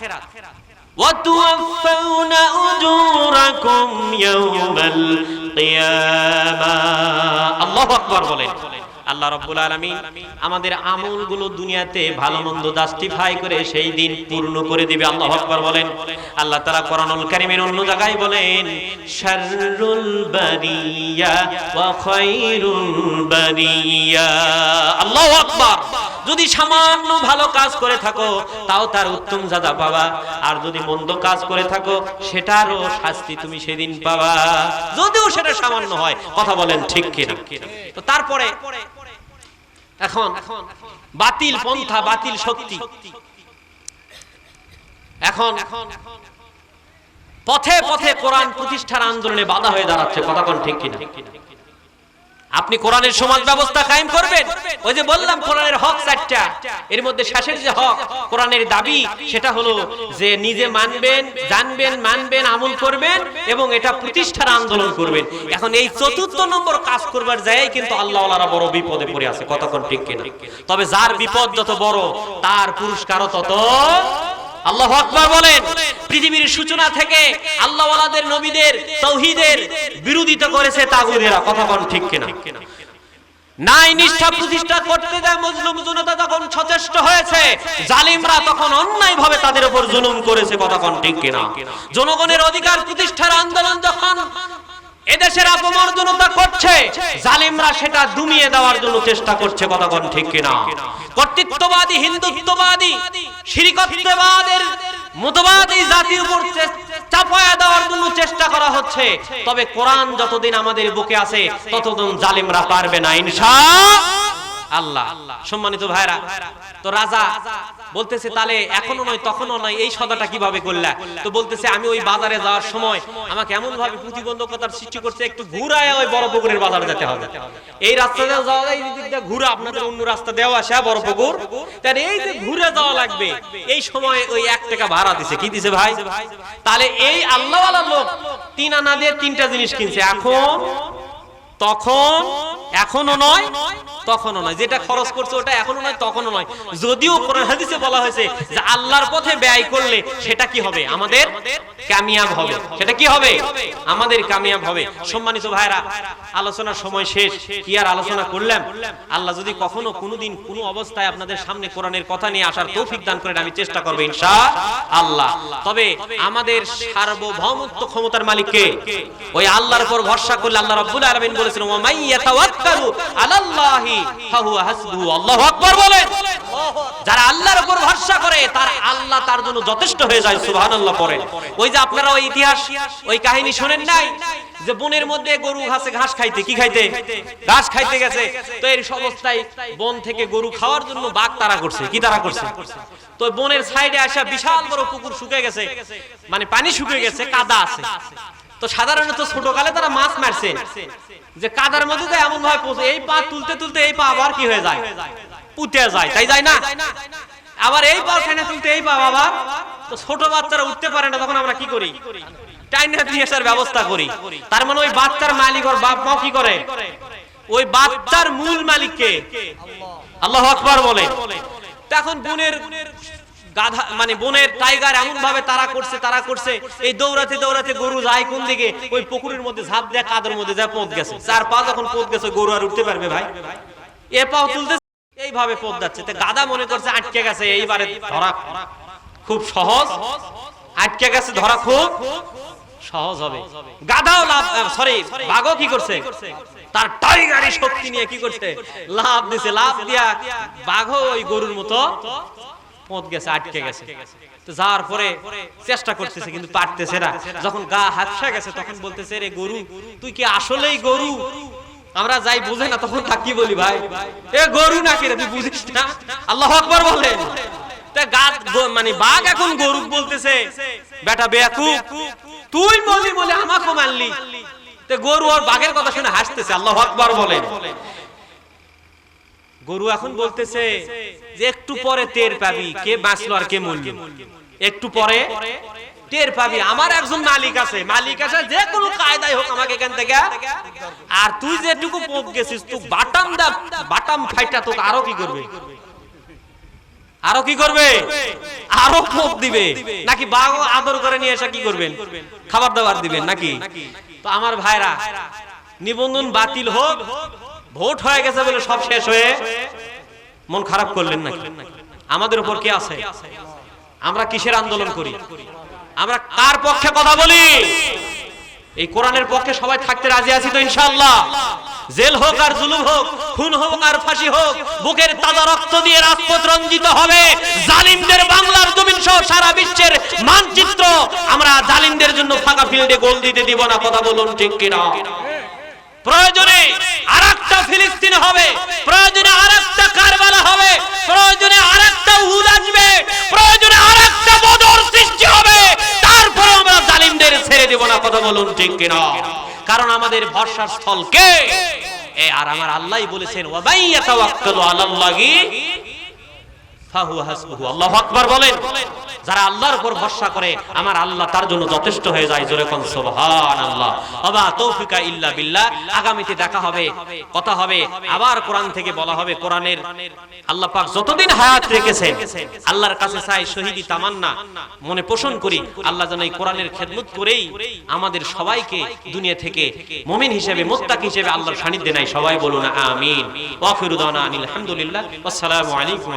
وَتُوَفَّوْنَ أُجُورَكُمْ يَوْمَ الْقِيَامَةِ। আল্লাহু আকবার বলেন। আল্লাহ রাব্বুল আলামিন আমাদের আমলগুলো দুনিয়াতে ভালো মন্দ জাস্টিফাই করে সেই দিন পূর্ণ করে দিবে। আল্লাহু আকবার বলেন। আল্লাহ তাআলা কোরআনুল কারীমের অন্য জায়গায় বলেন শাররুল বারিয়া ওয়া খায়রুল বারিয়া। আল্লাহু আকবার। যদি সামান্য ভালো কাজ করে থাকো তাও তার উত্তম সাজা পাবা, আর যদি মন্দ কাজ করে থাকো সেটারও শাস্তি তুমি সেদিন পাবা, যদিও সেটা সামান্য হয়। কথা বলেন ঠিক কিনা? তো তারপরে এখন বাতিল পন্থা, বাতিল শক্তি এখন পথে পথে কোরআন প্রতিষ্ঠার আন্দোলনে বাধা হয়ে দাঁড়াচ্ছে। কথা কোন ঠিক কিনা? আপনি কোরআনের সমাজ ব্যবস্থা কায়েম করবেন, ওই যে বললাম কোরআনের হক 4টা, এর মধ্যে শেষের যে হক কোরআনের দাবি সেটা হলো যে নিজে মানবেন, জানবেন, মানবেন, আমল করবেন এবং এটা প্রতিষ্ঠার আন্দোলন করবেন। এখন এই 4র্থ নম্বর কাজ করবার জায়গায় কিন্তু আল্লাহওয়ালারা বড় বিপদে পড়ে আছে। কথা কোন ঠিক কিনা? তবে যার বিপদ যত বড় তার পুরস্কারও তত। আল্লাহু আকবার বলেন। পৃথিবীর সূচনা থেকে আল্লাহওয়ালাদের, নবীদের, তাওহীদের বিরোধিতা করেছে তাগুতেরা। কথা কোন ঠিক কিনা? নাই নিষ্ঠা প্রতিষ্ঠা করতে যায় মজলুম জনতা যখন সচেষ্ট হয়েছে, জালিমরা তখন অন্যায়ভাবে তাদের উপর জুলুম করেছে। কথা কোন ঠিক কিনা? জনগণের অধিকার প্রতিষ্ঠার আন্দোলন যখন এদেশের অপমর্দনতা করছে, জালিমরা সেটা দমিয়ে দেওয়ার জন্য চেষ্টা করছে। কথা কোন ঠিক কিনা? কর্তৃত্ববাদী, হিন্দুত্ববাদী, শিরকত্ববাদের মতবাদী জাতির উপর চাপায়া দেওয়ার জন্য চেষ্টা করা হচ্ছে। তবে কোরআন যতদিন আমাদের বুকে আছে ততদিন জালিমরা পারবে না ইনশাআল্লাহ। সম্মানিত ভাইরা, তো রাজা বলতেছে তাহলে এখনো নয় তখনও নয়, এই সদাটা কিভাবে করলা? তো বলতেছে আমি ওই বাজারে যাওয়ার সময় আমাকে এমন ভাবে প্রতিবন্ধকতার সৃষ্টি করছে, একটু ঘুরায় ওই বড় পুকুরের বাজারে যেতে হবে। এই রাস্তা দিয়ে যাওয়া যায়, এই দিক দিয়ে ঘুরা, আপনাদের অন্য রাস্তা দেওয়া আসে বড় পুকুর, তাহলে এই যে ঘুরে যাওয়া লাগবে, এই সময় ওই 1 টাকা ভাড়া দিছে। কি দিছে ভাই? তাহলে এই আল্লাহওয়ালা লোক 3 আনা দিয়ে 3টা জিনিস কিনছে। এখন, তখন, এখনো নয় তখনও নয়। যেটা খরচ করছে ওটা এখনো নয় তখনও নয়। যদিও কোরআন হাদিসে বলা হয়েছে যে আল্লাহর পথে ব্যয় করলে সেটা কি হবে? আমাদের কামিয়াব হবে। সেটা কি হবে? আমাদের কামিয়াব হবে। সম্মানিত ভাইরা, আলোচনার সময় শেষ, কি আর আলোচনা করলাম। আল্লাহ যদি কখনো কোনোদিন কোনো অবস্থায় আপনাদের সামনে কোরআনের কথা নিয়ে আসার তৌফিক দান করেন, আমি চেষ্টা করব ইনশাআল্লাহ। তবে আমাদের সার্বভৌমত্ব ক্ষমতার মালিক কে? ওই আল্লাহর উপর ভরসা করলে আল্লাহ রাব্বুল আলামিন বলেছেন ওয়া মাই ইয়াতাওয়াক্কালু আলাল্লাহি ফাহুয়া হাসবুহু। আল্লাহু আকবার বলেন। যারা আল্লাহর উপর ভরসা করে তার আল্লাহ তার জন্য যথেষ্ট হয়ে যায়। সুবহানাল্লাহ পড়েন। ওই যে আপনারা ওই ইতিহাস ওই কাহিনী শুনেন নাই যে বনের মধ্যে গরু ঘাস খাইতে কি খাইতে ঘাস খাইতে গেছে, তো এই অবস্থায় বন থেকে গরু খাওয়ার জন্য বাঘ তাড়া করছে। কি তাড়া করছে? তো বনের সাইডে আসা বিশাল বড় পুকুর শুকিয়ে গেছে, মানে পানি শুকিয়ে গেছে, কাদা আছে। তো সাধারণত ছোটকালে তারা মাছ মারছে যে কাদার মধ্যে তো এমন ভাবে পৌঁছে এই পা তুলতে তুলতে এই পা আবার কি হয়ে যায়, পুঁতে যায়, তাই যায় না? আবার এই পা টেনে তুলতে এই পা আবার, তো ছোট বাচ্চারা উঠতে পারে না, তখন আমরা কি করি? টাইনা দিয়ে আসার ব্যবস্থা করি। তার মানে ওই বাচ্চার মালিক ওর বাপ মা কি করে? ওই বাচ্চার মূল মালিককে আল্লাহু আকবার বলে। তখন বনের গাধা মানে বনের টাইগার এমন ভাবে তারা করছে এই দৌড়াতে দৌড়াতে গরু যায় কোন দিকে? ওই পুকুরের মধ্যে ঝাঁপ দেয়া কাদের মধ্যে যা পৌঁছ গেছে। চার পা যখন পৌঁছ গেছে গরু আর উঠতে পারবে ভাই? এ পাও তুলতে এইভাবে পৌঁছ যাচ্ছে। তো গাধা মনে করছে আটকে গেছে, এইবারে ধরা খুব সহজ, আটকে গেছে ধরা খুব সহজ হবে। গাধাও লাভ সরি বাঘও কি করছে? তার টাইগারি শক্তি নিয়ে কি করছে? লাভ দিছে। লাভ দিয়া বাঘও ওই গরুর মতো পৌঁছ গেছে, আটকে গেছে। তো যাওয়ার পরে চেষ্টা করতেছে কিন্তু পারতেছে না। যখন গা হাফসা গেছে তখন বলতেছে, রে গরু তুই কি আসলেই গরু? আমরা যাই বুঝে না তখন তা কি বলি ভাই, এ গরু নাকি রে, তুই বুঝিস না? আল্লাহু আকবার বলেন। মানে বাঘ এখন গরু বলতেছে, বেটা বেয়াকুব তুই বলি বলে আমাকে মারলি। তো গরু আর বাঘের কথা শুনে হাসতেছে। আল্লাহু আকবার বলেন। গরু এখন বলতেছে যে একটু পরে টের পাবি কে বাঁচলো আর কে মরল। একটু পরে টের পাবি, আমার একজন মালিক আছে, মালিক আছে যে কোনো কায়দায় হোক আমাকে এখান থেকে। আর তুই যেটুকু পোক গেছিস তুই বাটাম ফাইটা তোকে আরো কি করবে? আরো কি করবে? আরো পোক দিবে। নাকি বাঘ আদর করে নিয়ে এসে কি করবেন? খাবার দাবার দিবেন নাকি? তো আমার ভাইরা, নিবন্ধন বাতিল হোক, ভোট হয়ে গেছে বলে সব শেষ হয়ে মন খারাপ করলেন নাকি? আমাদের উপর কে আছে? আমরা কিসের আন্দোলন করি? আমরা কার পক্ষে কথা বলি? এই কোরআনের পক্ষে সবাই থাকতে রাজি আছি তো ইনশাআল্লাহ? জেল হোক আর জুলুম হোক, খুন হোক আর ফাঁসি হোক, বুকের তাজা রক্ত দিয়ে রাজপথ রঞ্জিত হবে। জালিমদের বাংলার জমিন সহ সারা বিশ্বের মানচিত্র আমরা জালিমদের জন্য ফাঁকা ফিল্ডে গোল দিতে দিব না। কথা বলুন ঠিক কিনা? প্রয়োজনে আরেকটা ফিলিস্তিন হবে, প্রয়োজনে আরেকটা কারবালা হবে, প্রয়োজনে আরেকটা উহুদ আসবে, প্রয়োজনে আরেকটা বদর সৃষ্টি হবে, তারপরে আমরা জালিমদের ছেড়ে দেব না। কথা বলুন ঠিক কিনা? কারণ আমাদের ভরসার স্থল কে? আর আমার আল্লাহই বলেছেন, ওয়া মাইয়াতাওয়াক্কালু আলাল্লাহি ফাহুয়া হাসবুহু। আল্লাহু আকবার বলেন। যারা আল্লাহর উপর ভরসা করে আমার আল্লাহ তার জন্য যথেষ্ট হয়ে যায়। জোরে কোন সুবহানাল্লাহ। ওয়া তৌফিকা ইল্লা বিল্লাহ। আগামীতে দেখা হবে, কথা হবে, আবার কোরআন থেকে বলা হবে। কোরআনের আল্লাহ পাক যতদিন হায়াত রেখেছেন আল্লাহর কাছে চাই শহীদি তামান্না মনে পোষণ করি, আল্লাহ যেন এই কোরআনের খেদমত করেই আমাদের সবাইকে দুনিয়া থেকে মুমিন হিসেবে, মুত্তাকি হিসেবে আল্লাহর সান্নিধ্যে নেয়। সবাই বলুন আমিন। ওয়া আখিরু দাওয়ানা আলহামদুলিল্লাহ। আসসালামু আলাইকুম।